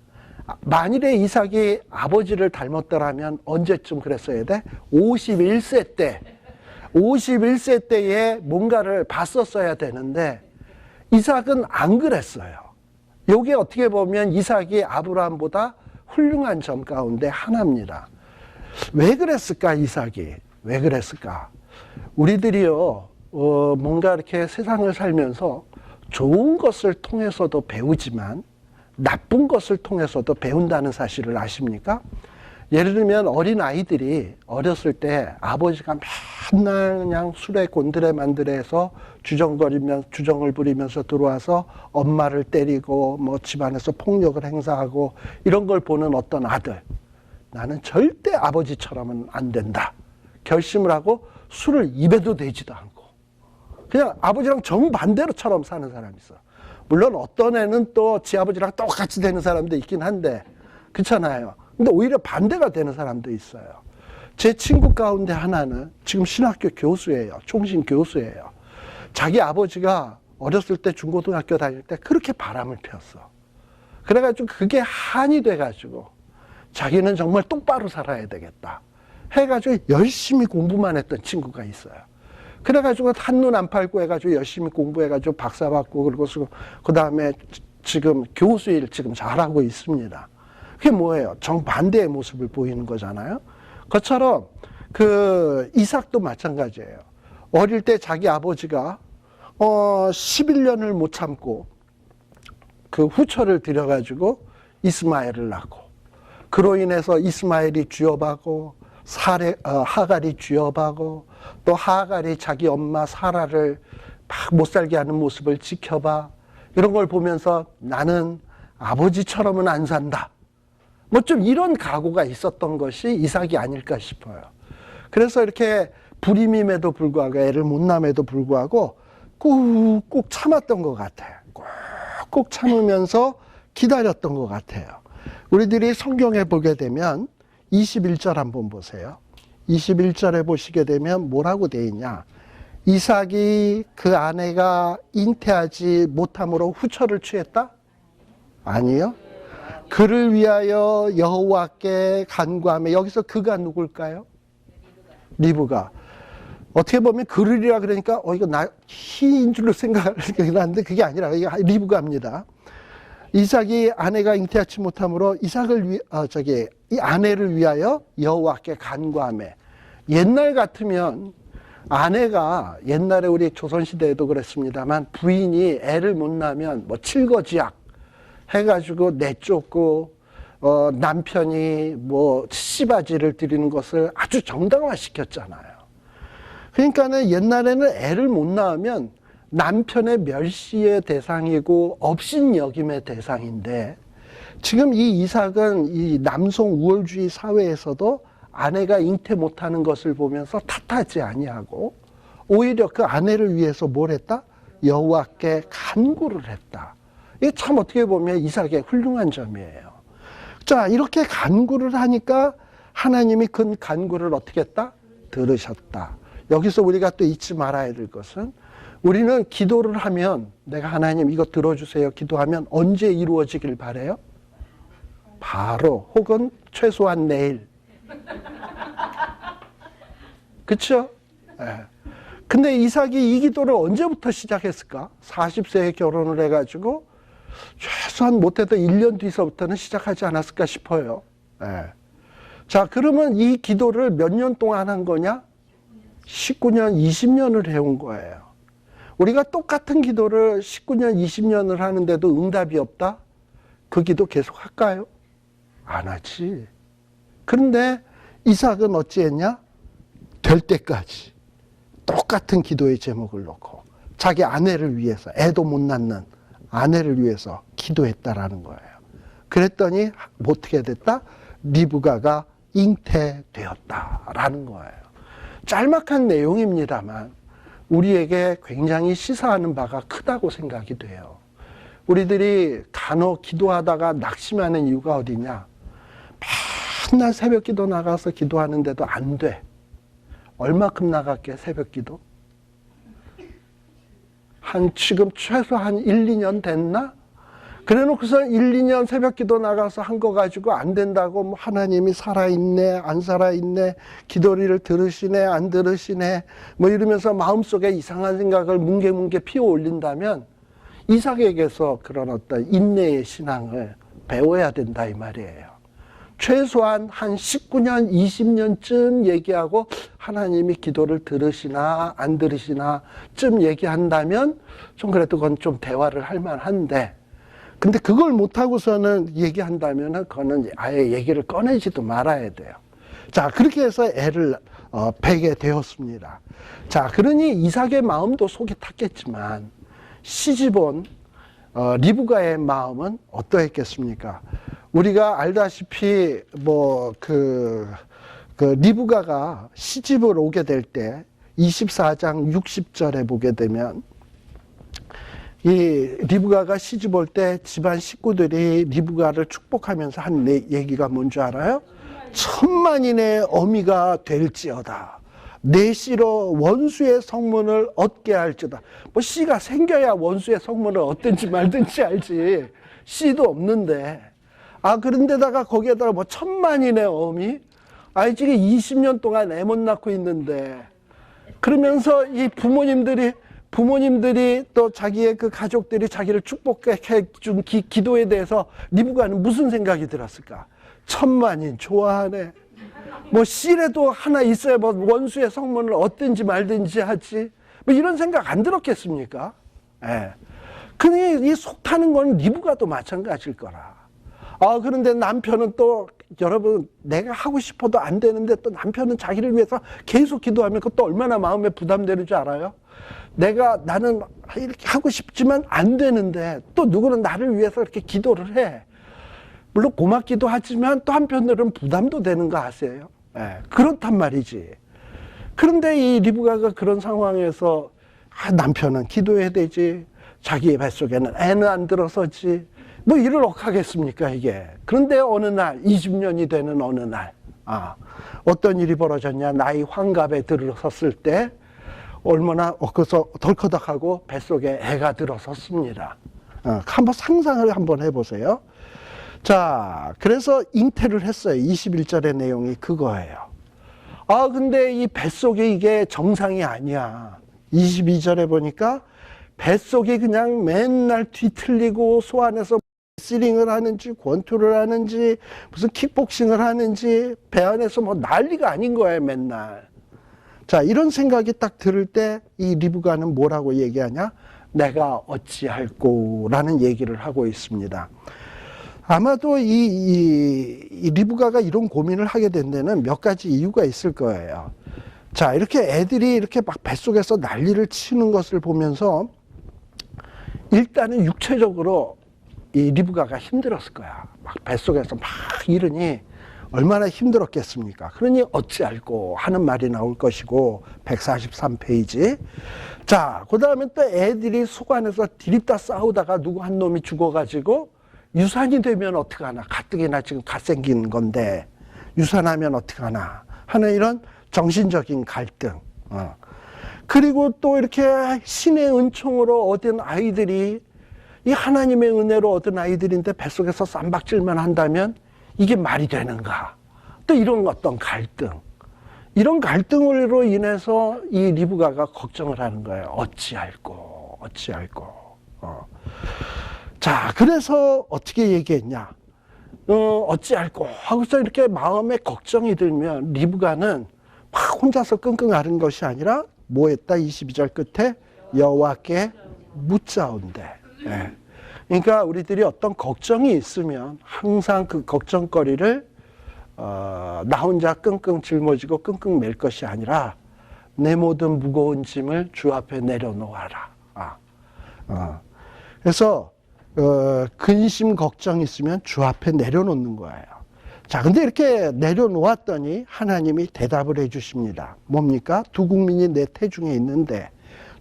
만일에 이삭이 아버지를 닮았더라면 언제쯤 그랬어야 돼? 51세 때. 51세 때에 뭔가를 봤었어야 되는데 이삭은 안 그랬어요. 이게 어떻게 보면 이삭이 아브라함보다 훌륭한 점 가운데 하나입니다. 왜 그랬을까, 이삭이? 왜 그랬을까? 우리들이요, 뭔가 이렇게 세상을 살면서 좋은 것을 통해서도 배우지만 나쁜 것을 통해서도 배운다는 사실을 아십니까? 예를 들면 어린 아이들이 어렸을 때 아버지가 맨날 그냥 술에 곤드레 만드레해서 주정을 부리면서 들어와서 엄마를 때리고 뭐 집안에서 폭력을 행사하고 이런 걸 보는 어떤 아들, 나는 절대 아버지처럼은 안 된다 결심을 하고 술을 입에도 대지도 않고 그냥 아버지랑 정반대로처럼 사는 사람이 있어. 물론 어떤 애는 또 지 아버지랑 똑같이 되는 사람도 있긴 한데 그렇잖아요. 근데 오히려 반대가 되는 사람도 있어요. 제 친구 가운데 하나는 지금 신학교 교수예요. 총신 교수예요. 자기 아버지가 어렸을 때 중고등학교 다닐 때 그렇게 바람을 피웠어. 그래가지고 그게 한이 돼가지고 자기는 정말 똑바로 살아야 되겠다 해가지고 열심히 공부만 했던 친구가 있어요. 그래가지고 한눈 안 팔고 해가지고 열심히 공부해가지고 박사 받고 그리고 그 다음에 지금 교수일 지금 잘하고 있습니다. 그게 뭐예요? 정반대의 모습을 보이는 거잖아요. 그것처럼 그 이삭도 마찬가지예요. 어릴 때 자기 아버지가 11년을 못 참고 그 후처를 들여가지고 이스마엘을 낳고 그로 인해서 이스마엘이 쥐어박고 하갈이 쥐어박고 또 하갈이 자기 엄마 사라를 막 못살게 하는 모습을 지켜봐. 이런 걸 보면서 나는 아버지처럼은 안 산다. 뭐 좀 이런 각오가 있었던 것이 이삭이 아닐까 싶어요. 그래서 이렇게 불임임에도 불구하고 애를 못 낳음에도 불구하고 꾹꾹 참았던 것 같아요. 꾹꾹 참으면서 기다렸던 것 같아요. 우리들이 성경에 보게 되면 21절 한번 보세요. 21절에 보시게 되면 뭐라고 돼 있냐. 이삭이 그 아내가 잉태하지 못함으로 후처를 취했다? 아니요. 그를 위하여 여호와께 간구하며, 여기서 그가 누굴까요? 리브가. 어떻게 보면 그를이라 그러니까 이거 희인 줄로 생각이 나는데 그게 아니라 리브가입니다. 이삭이 아내가 잉태하지 못함으로 이 아내를 위하여 여호와께 간구하며. 옛날 같으면 아내가, 옛날에 우리 조선시대에도 그랬습니다만 부인이 애를 못 낳으면 뭐 칠거지약 해가지고 내쫓고 남편이 뭐 씨바지를 드리는 것을 아주 정당화시켰잖아요. 그러니까는 옛날에는 애를 못 낳으면 남편의 멸시의 대상이고 업신여김의 대상인데, 지금 이 이삭은 이 남성 우월주의 사회에서도 아내가 잉태 못하는 것을 보면서 탓하지 아니하고 오히려 그 아내를 위해서 뭘 했다? 여호와께 간구를 했다. 이게 참 어떻게 보면 이삭의 훌륭한 점이에요. 자, 이렇게 간구를 하니까 하나님이 그 간구를 어떻게 했다? 들으셨다. 여기서 우리가 또 잊지 말아야 될 것은, 우리는 기도를 하면, 내가 하나님 이거 들어주세요 기도하면 언제 이루어지길 바라요? 바로, 혹은 최소한 내일. 그렇죠? 네. 근데 이삭이 이 기도를 언제부터 시작했을까? 40세에 결혼을 해가지고 최소한 못해도 1년 뒤서부터는 시작하지 않았을까 싶어요. 네. 자, 그러면 이 기도를 몇 년 동안 한 거냐? 19년, 20년을 해온 거예요. 우리가 똑같은 기도를 19년, 20년을 하는데도 응답이 없다? 그 기도 계속 할까요? 안 하지. 그런데 이삭은 어찌했냐? 될 때까지 똑같은 기도의 제목을 놓고 자기 아내를 위해서, 애도 못 낳는 아내를 위해서 기도했다라는 거예요. 그랬더니 어떻게 됐다? 리브가가 잉태되었다라는 거예요. 짤막한 내용입니다만 우리에게 굉장히 시사하는 바가 크다고 생각이 돼요. 우리들이 간혹 기도하다가 낙심하는 이유가 어디냐? 맨날 새벽 기도 나가서 기도하는데도 안 돼. 얼마큼 나갈게, 새벽 기도? 지금 최소 한 1, 2년 됐나? 그래 놓고서 1, 2년 새벽 기도 나가서 한 거 가지고 안 된다고 뭐 하나님이 살아있네, 안 살아있네, 기도리를 들으시네, 안 들으시네, 뭐 이러면서 마음속에 이상한 생각을 뭉게뭉게 피워 올린다면 이삭에게서 그런 어떤 인내의 신앙을 배워야 된다 이 말이에요. 최소한 한 19년, 20년쯤 얘기하고 하나님이 기도를 들으시나 안 들으시나 쯤 얘기한다면 좀 그래도 그건 좀 대화를 할 만한데, 근데 그걸 못하고서는 얘기한다면 그거는 아예 얘기를 꺼내지도 말아야 돼요. 자, 그렇게 해서 애를 베게 되었습니다. 자, 그러니 이삭의 마음도 속이 탔겠지만 시집온 리브가의 마음은 어떠했겠습니까? 우리가 알다시피 리브가가 시집을 오게 될 때 24장 60절에 보게 되면 이 리브가가 시집 올 때 집안 식구들이 리브가를 축복하면서 한 얘기가 뭔지 알아요? 천만인의 어미가 될지어다. 내 씨로 원수의 성문을 얻게 할지어다. 뭐 씨가 생겨야 원수의 성문을 얻든지 말든지 알지. 씨도 없는데. 그런데다가 거기에다가 뭐 천만인의 어미? 지금 20년 동안 애 못 낳고 있는데. 그러면서 이 부모님들이 또 자기의 그 가족들이 자기를 축복해 준 기도에 대해서 리브가는 무슨 생각이 들었을까? 천만인 좋아하네. 뭐 씨라도 하나 있어야 뭐 원수의 성문을 얻든지 말든지 하지. 뭐 이런 생각 안 들었겠습니까? 예. 근데 이 속 타는 건 리브가도 마찬가지일 거라. 그런데 남편은 또 여러분 내가 하고 싶어도 안 되는데 또 남편은 자기를 위해서 계속 기도하면 그것도 얼마나 마음에 부담되는 줄 알아요? 나는 이렇게 하고 싶지만 안 되는데 또 누구는 나를 위해서 이렇게 기도를 해. 물론 고맙기도 하지만 또 한편으로는 부담도 되는 거 아세요? 그렇단 말이지. 그런데 이 리브가가 그런 상황에서 남편은 기도해야 되지. 자기의 뱃속에는 애는 안 들어서지. 뭐 이를 억하겠습니까 이게. 그런데 어느 날 20년이 되는 어느 날 어떤 일이 벌어졌냐. 나이 환갑에 들어섰을 때 얼마나 엊그서 덜커덕하고 뱃속에 애가 들어섰습니다. 한번 상상을 한번 해보세요. 자, 그래서 잉태를 했어요. 21절의 내용이 그거예요. 근데 이 뱃속에 이게 정상이 아니야. 22절에 보니까 뱃속이 그냥 맨날 뒤틀리고 소 안에서 레슬링을 하는지 권투를 하는지 무슨 킥복싱을 하는지 배 안에서 뭐 난리가 아닌 거예요 맨날. 자, 이런 생각이 딱 들을 때 이 리브가는 뭐라고 얘기하냐? 내가 어찌할꼬 라는 얘기를 하고 있습니다. 아마도 이 리브가가 이런 고민을 하게 된 데는 몇 가지 이유가 있을 거예요. 자, 이렇게 애들이 이렇게 막 뱃속에서 난리를 치는 것을 보면서 일단은 육체적으로 이 리브가가 힘들었을 거야. 막 뱃속에서 막 이러니 얼마나 힘들었겠습니까? 그러니 어찌할꼬 하는 말이 나올 것이고 143페이지. 자, 그 다음에 또 애들이 속 안에서 디립다 싸우다가 누구 한 놈이 죽어가지고 유산이 되면 어떡하나. 가뜩이나 지금 갓생긴 건데 유산하면 어떡하나 하는 이런 정신적인 갈등. 그리고 또 이렇게 신의 은총으로 얻은 아이들이 이 하나님의 은혜로 얻은 아이들인데 뱃속에서 쌈박질만 한다면 이게 말이 되는가? 또 이런 어떤 갈등. 이런 갈등으로 인해서 이 리브가가 걱정을 하는 거예요. 어찌할꼬. 자, 그래서 어떻게 얘기했냐? 어찌할꼬 하고서 이렇게 마음에 걱정이 들면 리브가는 막 혼자서 끙끙 앓은 것이 아니라 뭐 했다? 22절 끝에 여호와께 묻자온대. 예. 그러니까 우리들이 어떤 걱정이 있으면 항상 그 걱정거리를 나 혼자 끙끙 짊어지고 끙끙 맬 것이 아니라 내 모든 무거운 짐을 주 앞에 내려놓아라. 그래서 근심 걱정 있으면 주 앞에 내려놓는 거예요. 자, 근데 이렇게 내려놓았더니 하나님이 대답을 해주십니다. 뭡니까? 두 국민이 내 태중에 있는데,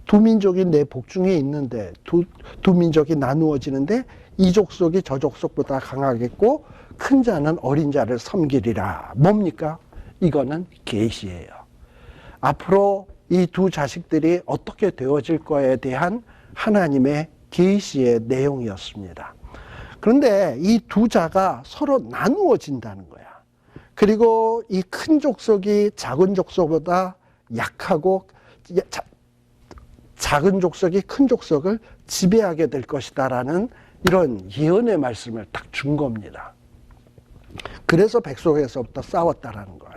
두 민족이 내 복중에 있는데, 두 민족이 나누어지는데 이 족속이 저 족속보다 강하겠고 큰 자는 어린 자를 섬기리라. 뭡니까? 이거는 계시예요. 앞으로 이 두 자식들이 어떻게 되어질 거에 대한 하나님의 계시의 내용이었습니다. 그런데 이 두 자가 서로 나누어진다는 거야. 그리고 이 큰 족속이 작은 족속보다 약하고 작은 족속이 큰 족속을 지배하게 될 것이다라는 이런 예언의 말씀을 딱 준 겁니다. 그래서 뱃속에서부터 싸웠다라는 거예요.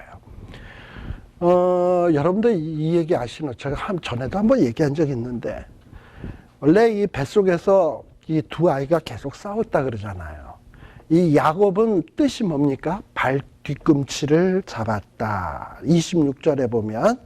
여러분들 이 얘기 아시나? 제가 전에도 한번 얘기한 적이 있는데, 원래 이 뱃속에서 이 두 아이가 계속 싸웠다 그러잖아요. 이 야곱은 뜻이 뭡니까? 발 뒤꿈치를 잡았다. 26절에 보면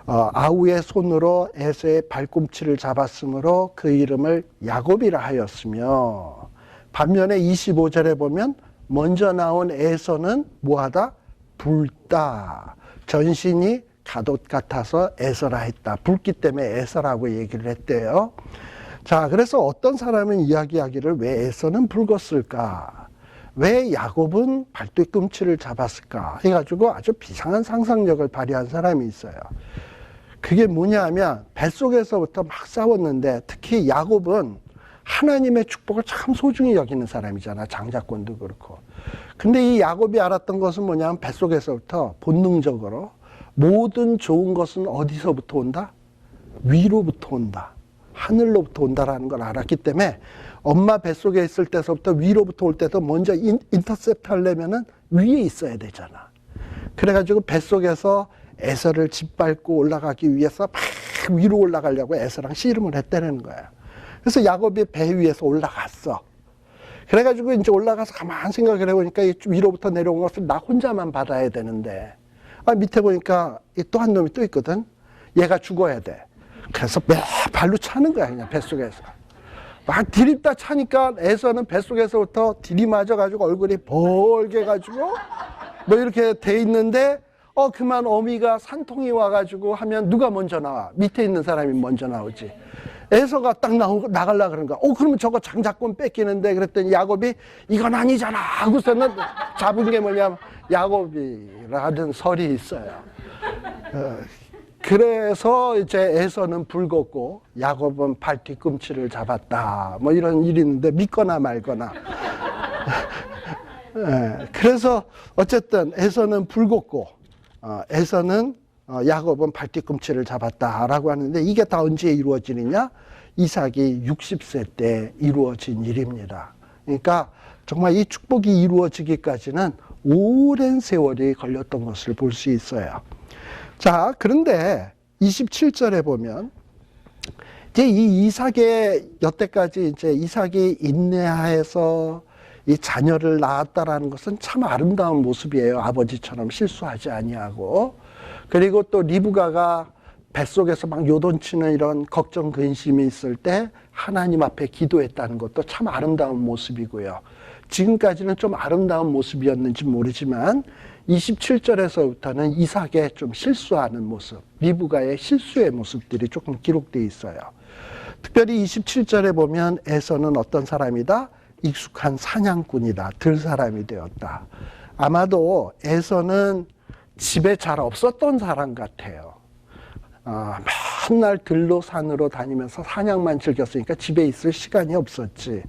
아우의 손으로 에서의 발꿈치를 잡았으므로 그 이름을 야곱이라 하였으며, 반면에 25절에 보면 먼저 나온 에서는 뭐하다? 붉다. 전신이 갓옷 같아서 에서라 했다. 붉기 때문에 에서라고 얘기를 했대요. 자, 그래서 어떤 사람은 이야기하기를 왜 에서는 붉었을까? 왜 야곱은 발뒤꿈치를 잡았을까? 해가지고 아주 비상한 상상력을 발휘한 사람이 있어요. 그게 뭐냐 하면 뱃속에서부터 막 싸웠는데, 특히 야곱은 하나님의 축복을 참 소중히 여기는 사람이잖아. 장자권도 그렇고. 근데 이 야곱이 알았던 것은 뭐냐면 뱃속에서부터 본능적으로 모든 좋은 것은 어디서부터 온다? 위로부터 온다. 하늘로부터 온다라는 걸 알았기 때문에 엄마 뱃속에 있을 때서부터 위로부터 올 때도 먼저 인터셉트 하려면은 위에 있어야 되잖아. 그래가지고 뱃속에서 에서를 짓밟고 올라가기 위해서 막 위로 올라가려고 에서랑 씨름을 했다는 거야. 그래서 야곱이 배 위에서 올라갔어. 그래가지고 이제 올라가서 가만 생각을 해보니까 위로부터 내려온 것을 나 혼자만 받아야 되는데, 밑에 보니까 또 한 놈이 또 있거든. 얘가 죽어야 돼. 그래서 매 발로 차는 거야, 그냥 뱃속에서. 막 디립다 차니까 에서는 뱃속에서부터 들이맞아가지고 얼굴이 벌게 가지고 뭐 이렇게 돼 있는데, 그만 어미가 산통이 와가지고 하면 누가 먼저 나와? 밑에 있는 사람이 먼저 나오지. 에서가 딱 나가려고 그러는 거야. 그러면 저거 장자권 뺏기는데, 그랬더니 야곱이 이건 아니잖아 하고서는 잡은 게 뭐냐면 야곱이라는 설이 있어요. 그래서 이제 에서는 붉었고 야곱은 발 뒤꿈치를 잡았다. 뭐 이런 일이 있는데 믿거나 말거나. 그래서 어쨌든 에서는 붉었고 에서는 야곱은 발 뒤꿈치를 잡았다라고 하는데, 이게 다 언제 이루어지느냐? 이삭이 60세 때 이루어진 일입니다. 그러니까 정말 이 축복이 이루어지기까지는 오랜 세월이 걸렸던 것을 볼 수 있어요. 자, 그런데 27절에 보면 이제 이 이삭의 여태까지 이제 이삭이 인내하여서 이 자녀를 낳았다라는 것은 참 아름다운 모습이에요. 아버지처럼 실수하지 아니하고. 그리고 또 리브가가 뱃속에서 막 요동치는 이런 걱정 근심이 있을 때 하나님 앞에 기도했다는 것도 참 아름다운 모습이고요. 지금까지는 좀 아름다운 모습이었는지 모르지만 27절에서부터는 이삭의 좀 실수하는 모습, 리브가의 실수의 모습들이 조금 기록되어 있어요. 특별히 27절에 보면 에서는 어떤 사람이다? 익숙한 사냥꾼이다. 들사람이 되었다. 아마도 에서는 집에 잘 없었던 사람 같아요. 맨날 들로 산으로 다니면서 사냥만 즐겼으니까 집에 있을 시간이 없었지.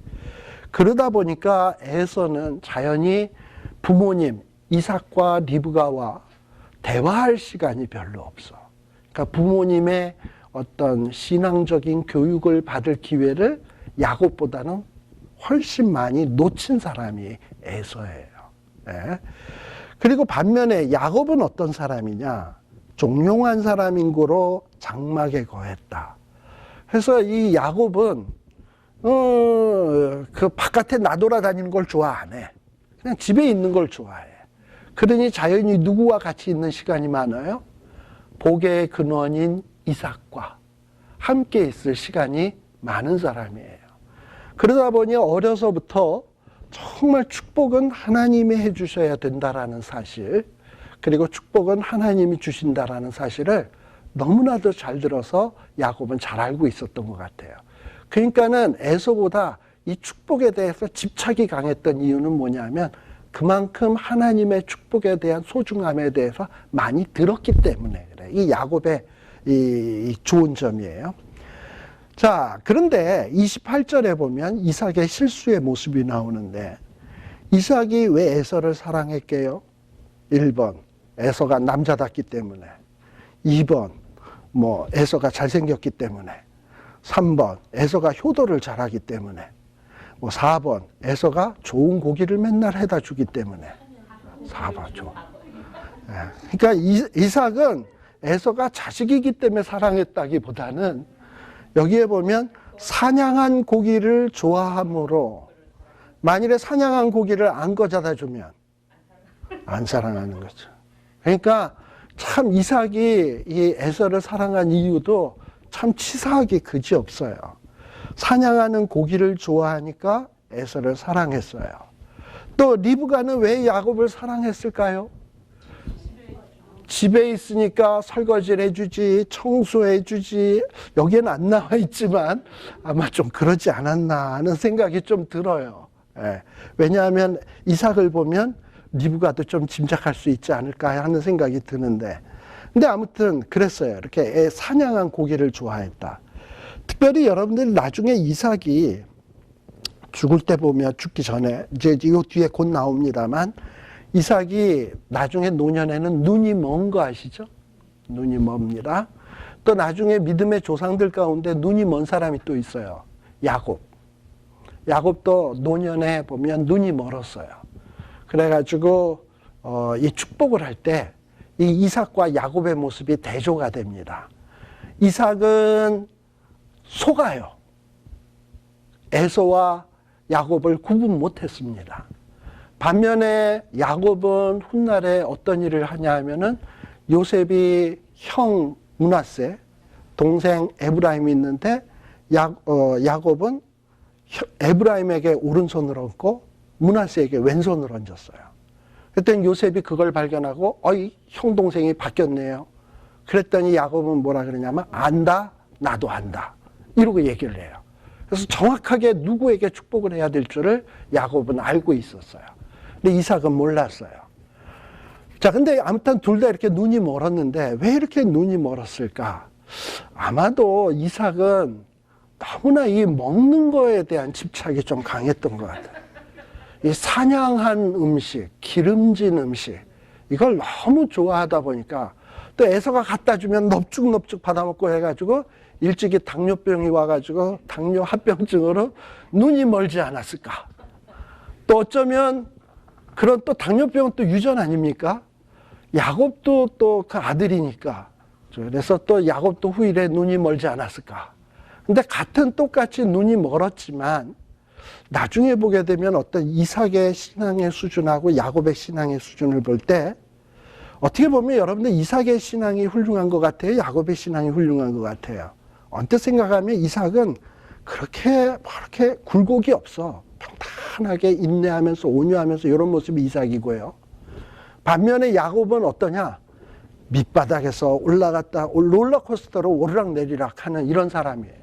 그러다 보니까 에서는 자연히 부모님 이삭과 리브가와 대화할 시간이 별로 없어. 그러니까 부모님의 어떤 신앙적인 교육을 받을 기회를 야곱보다는 훨씬 많이 놓친 사람이 에서예요. 네. 그리고 반면에 야곱은 어떤 사람이냐? 종용한 사람인 고로 장막에 거했다. 그래서 이 야곱은 그 바깥에 나돌아다니는 걸 좋아 안 해. 그냥 집에 있는 걸 좋아해. 그러니 자연히 누구와 같이 있는 시간이 많아요? 복의 근원인 이삭과 함께 있을 시간이 많은 사람이에요. 그러다 보니 어려서부터 정말 축복은 하나님이 해주셔야 된다라는 사실, 그리고 축복은 하나님이 주신다라는 사실을 너무나도 잘 들어서 야곱은 잘 알고 있었던 것 같아요. 그러니까는 에서보다 이 축복에 대해서 집착이 강했던 이유는 뭐냐면 그만큼 하나님의 축복에 대한 소중함에 대해서 많이 들었기 때문에 그래요. 이 야곱의 이 좋은 점이에요. 자, 그런데 28절에 보면 이삭의 실수의 모습이 나오는데, 이삭이 왜 에서를 사랑했게요? 1번, 에서가 남자답기 때문에. 2번, 에서가 잘생겼기 때문에. 3번, 에서가 효도를 잘하기 때문에. 4번, 에서가 좋은 고기를 맨날 해다 주기 때문에. 4번, 그러니까 이삭은 에서가 자식이기 때문에 사랑했다기보다는 여기에 보면 사냥한 고기를 좋아함으로, 만일에 사냥한 고기를 안 가져다 주면 안 사랑하는 거죠. 그러니까 참 이삭이 이 에서를 사랑한 이유도 참 치사하게 그지없어요. 사냥하는 고기를 좋아하니까 에서를 사랑했어요. 또 리브가는 왜 야곱을 사랑했을까요? 집에 있으니까 설거지를 해주지, 청소해주지, 여기에는 안 나와 있지만 아마 좀 그러지 않았나 하는 생각이 좀 들어요. 예. 왜냐하면 이삭을 보면 리브가도 좀 짐작할 수 있지 않을까 하는 생각이 드는데, 근데 아무튼 그랬어요. 이렇게 사냥한 고기를 좋아했다. 특별히 여러분들이 나중에 이삭이 죽을 때 보면, 죽기 전에 이제 이 뒤에 곧 나옵니다만, 이삭이 나중에 노년에는 눈이 먼 거 아시죠? 눈이 멉니다. 또 나중에 믿음의 조상들 가운데 눈이 먼 사람이 또 있어요. 야곱. 야곱도 노년에 보면 눈이 멀었어요. 그래가지고 이 축복을 할 때 이 이삭과 야곱의 모습이 대조가 됩니다. 이삭은 속아요. 에서와 야곱을 구분 못했습니다. 반면에 야곱은 훗날에 어떤 일을 하냐 하면은, 요셉이 형 므낫세, 동생 에브라임이 있는데 야곱은 에브라임에게 오른손을 얹고 므낫세에게 왼손을 얹었어요. 그랬더니 요셉이 그걸 발견하고 형 동생이 바뀌었네요. 그랬더니 야곱은 뭐라 그러냐면 안다, 나도 안다, 이러고 얘기를 해요. 그래서 정확하게 누구에게 축복을 해야 될 줄을 야곱은 알고 있었어요. 근데 이삭은 몰랐어요. 자, 근데 아무튼 둘 다 이렇게 눈이 멀었는데 왜 이렇게 눈이 멀었을까? 아마도 이삭은 너무나 이 먹는 거에 대한 집착이 좀 강했던 것 같아요. 이 사냥한 음식, 기름진 음식, 이걸 너무 좋아하다 보니까, 또 에서가 갖다 주면 넙죽넙죽 받아먹고 해가지고 일찍이 당뇨병이 와가지고 당뇨 합병증으로 눈이 멀지 않았을까? 또 어쩌면 그런 또 당뇨병은 또 유전 아닙니까? 야곱도 또 그 아들이니까. 그래서 또 야곱도 후일에 눈이 멀지 않았을까? 근데 같은 똑같이 눈이 멀었지만 나중에 보게 되면 어떤 이삭의 신앙의 수준하고 야곱의 신앙의 수준을 볼 때, 어떻게 보면 여러분들 이삭의 신앙이 훌륭한 것 같아요? 야곱의 신앙이 훌륭한 것 같아요? 언뜻 생각하면 이삭은 그렇게 굴곡이 없어. 평탄하게 인내하면서 온유하면서 이런 모습이 이삭이고요. 반면에 야곱은 어떠냐? 밑바닥에서 올라갔다 롤러코스터로 오르락내리락 하는 이런 사람이에요.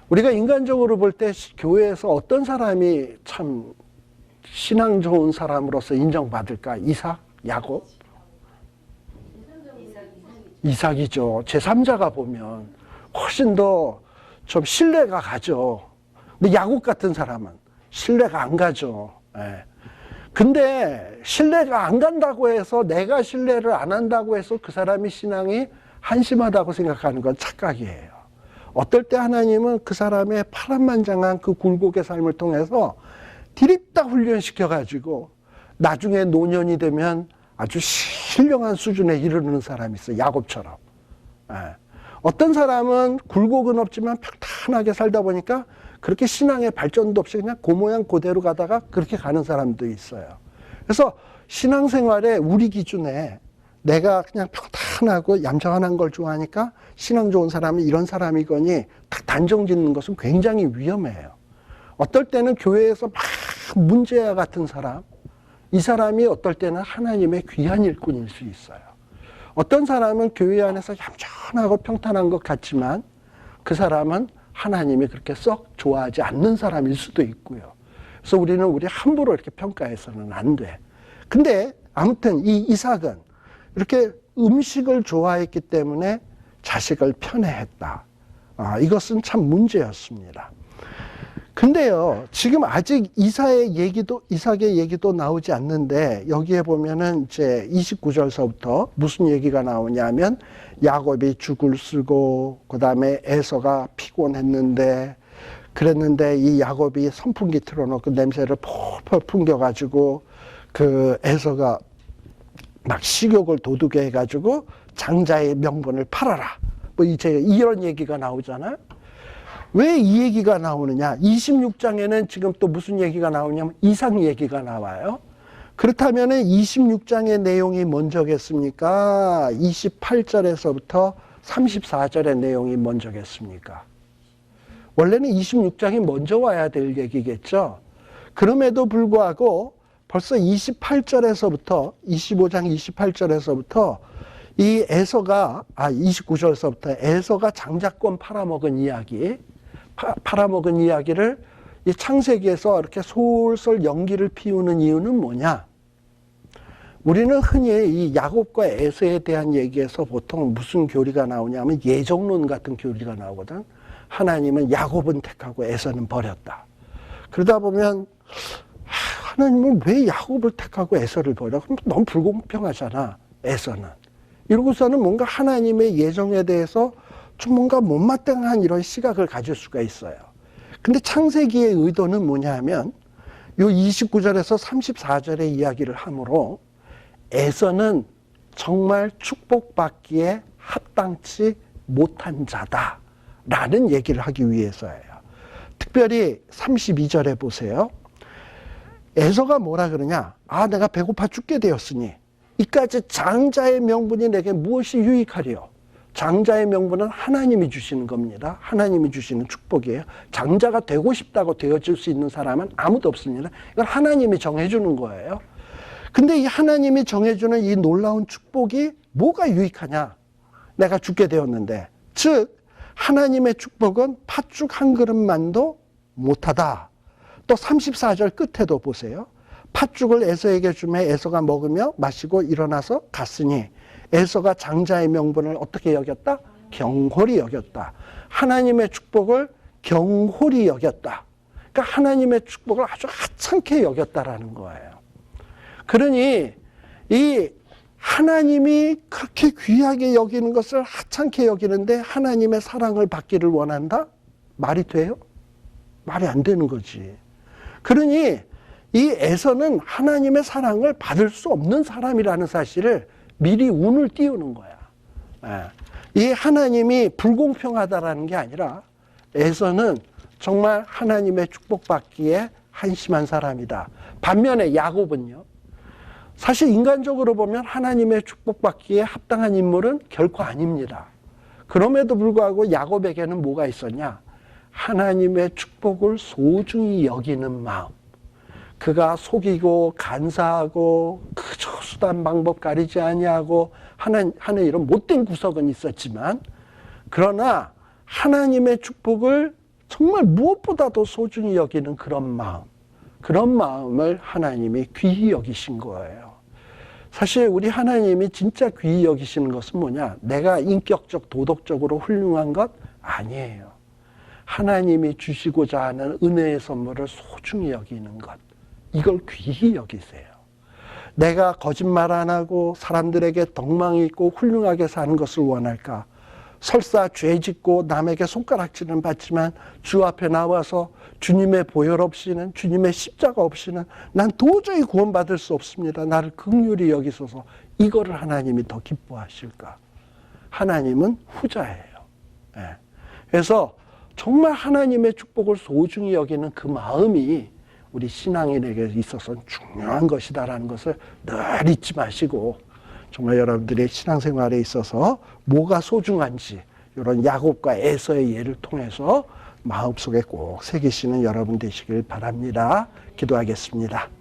우리가 인간적으로 볼 때 교회에서 어떤 사람이 참 신앙 좋은 사람으로서 인정받을까? 이삭? 야곱? 이삭이죠. 제3자가 보면 훨씬 더 좀 신뢰가 가죠. 근데 야곱 같은 사람은 신뢰가 안 가죠. 예. 근데 신뢰가 안 간다고 해서, 내가 신뢰를 안 한다고 해서 그 사람이 신앙이 한심하다고 생각하는 건 착각이에요. 어떨 때 하나님은 그 사람의 파란만장한 그 굴곡의 삶을 통해서 디립다 훈련시켜가지고 나중에 노년이 되면 아주 신령한 수준에 이르는 사람이 있어요. 야곱처럼. 예. 어떤 사람은 굴곡은 없지만 평탄하게 살다 보니까 그렇게 신앙의 발전도 없이 그냥 그 모양 그대로 가다가 그렇게 가는 사람도 있어요. 그래서 신앙생활에 우리 기준에 내가 그냥 평탄하고 얌전한 걸 좋아하니까 신앙 좋은 사람이 이런 사람이거니 딱 단정 짓는 것은 굉장히 위험해요. 어떨 때는 교회에서 막 문제와 같은 사람, 이 사람이 어떨 때는 하나님의 귀한 일꾼일 수 있어요. 어떤 사람은 교회 안에서 얌전하고 평탄한 것 같지만 그 사람은 하나님이 그렇게 썩 좋아하지 않는 사람일 수도 있고요. 그래서 우리 함부로 이렇게 평가해서는 안 돼. 근데 아무튼 이 이삭은 이렇게 음식을 좋아했기 때문에 자식을 편애했다. 이것은 참 문제였습니다. 근데요, 지금 아직 이삭의 얘기도 나오지 않는데, 여기에 보면은 이제 29절서부터 무슨 얘기가 나오냐면, 야곱이 죽을 쓰고, 그 다음에 에서가 피곤했는데, 그랬는데 이 야곱이 선풍기 틀어놓고 냄새를 폴폴 풍겨가지고, 그 에서가 막 식욕을 도두게 해가지고, 장자의 명분을 팔아라. 뭐 이제 이런 얘기가 나오잖아요. 왜 이 얘기가 나오느냐? 26장에는 지금 또 무슨 얘기가 나오냐면 이삭 얘기가 나와요. 그렇다면 26장의 내용이 먼저겠습니까? 28절에서부터 34절의 내용이 먼저겠습니까? 원래는 26장이 먼저 와야 될 얘기겠죠. 그럼에도 불구하고 벌써 28절에서부터 25장 28절에서부터 이 에서가 29절서부터 에서가 장자권 팔아먹은 이야기를 이 창세기에서 이렇게 솔솔 연기를 피우는 이유는 뭐냐? 우리는 흔히 이 야곱과 에서에 대한 얘기에서 보통 무슨 교리가 나오냐면 예정론 같은 교리가 나오거든. 하나님은 야곱은 택하고 에서는 버렸다. 그러다 보면 하나님은 왜 야곱을 택하고 에서를 버려? 그럼 너무 불공평하잖아, 에서는. 이러고서는 뭔가 하나님의 예정에 대해서 좀 뭔가 못마땅한 이런 시각을 가질 수가 있어요. 근데 창세기의 의도는 뭐냐 하면 요 29절에서 34절의 이야기를 하므로 에서는 정말 축복받기에 합당치 못한 자다라는 얘기를 하기 위해서예요. 특별히 32절에 보세요. 에서가 뭐라 그러냐? 내가 배고파 죽게 되었으니 이까지 장자의 명분이 내게 무엇이 유익하리요? 장자의 명분은 하나님이 주시는 겁니다. 하나님이 주시는 축복이에요. 장자가 되고 싶다고 되어질 수 있는 사람은 아무도 없습니다. 이건 하나님이 정해주는 거예요. 근데 이 하나님이 정해주는 이 놀라운 축복이 뭐가 유익하냐? 내가 죽게 되었는데. 즉 하나님의 축복은 팥죽 한 그릇만도 못하다. 또 34절 끝에도 보세요. 팥죽을 에서에게 주매 에서가 먹으며 마시고 일어나서 갔으니 에서가 장자의 명분을 어떻게 여겼다? 경홀히 여겼다. 하나님의 축복을 경홀히 여겼다. 그러니까 하나님의 축복을 아주 하찮게 여겼다라는 거예요. 그러니 이 하나님이 그렇게 귀하게 여기는 것을 하찮게 여기는데 하나님의 사랑을 받기를 원한다? 말이 돼요? 말이 안 되는 거지. 그러니 이 에서는 하나님의 사랑을 받을 수 없는 사람이라는 사실을 미리 운을 띄우는 거야. 이 하나님이 불공평하다라는 게 아니라 에서는 정말 하나님의 축복받기에 한심한 사람이다. 반면에 야곱은요. 사실 인간적으로 보면 하나님의 축복받기에 합당한 인물은 결코 아닙니다. 그럼에도 불구하고 야곱에게는 뭐가 있었냐? 하나님의 축복을 소중히 여기는 마음. 그가 속이고 간사하고 그저 수단 방법 가리지 아니하고 하는 이런 못된 구석은 있었지만 그러나 하나님의 축복을 정말 무엇보다도 소중히 여기는 그런 마음을 하나님이 귀히 여기신 거예요. 사실 우리 하나님이 진짜 귀히 여기시는 것은 뭐냐? 내가 인격적 도덕적으로 훌륭한 것 아니에요. 하나님이 주시고자 하는 은혜의 선물을 소중히 여기는 것. 이걸 귀히 여기세요. 내가 거짓말 안 하고 사람들에게 덕망이 있고 훌륭하게 사는 것을 원할까? 설사 죄 짓고 남에게 손가락질은 받지만 주 앞에 나와서 주님의 보혈 없이는, 주님의 십자가 없이는 난 도저히 구원받을 수 없습니다. 나를 긍휼히 여기소서. 이거를 하나님이 더 기뻐하실까? 하나님은 후자예요. 예. 그래서 정말 하나님의 축복을 소중히 여기는 그 마음이 우리 신앙인에게 있어서는 중요한 것이다라는 것을 늘 잊지 마시고 정말 여러분들의 신앙생활에 있어서 뭐가 소중한지 이런 야곱과 에서의 예를 통해서 마음속에 꼭 새기시는 여러분 되시길 바랍니다. 기도하겠습니다.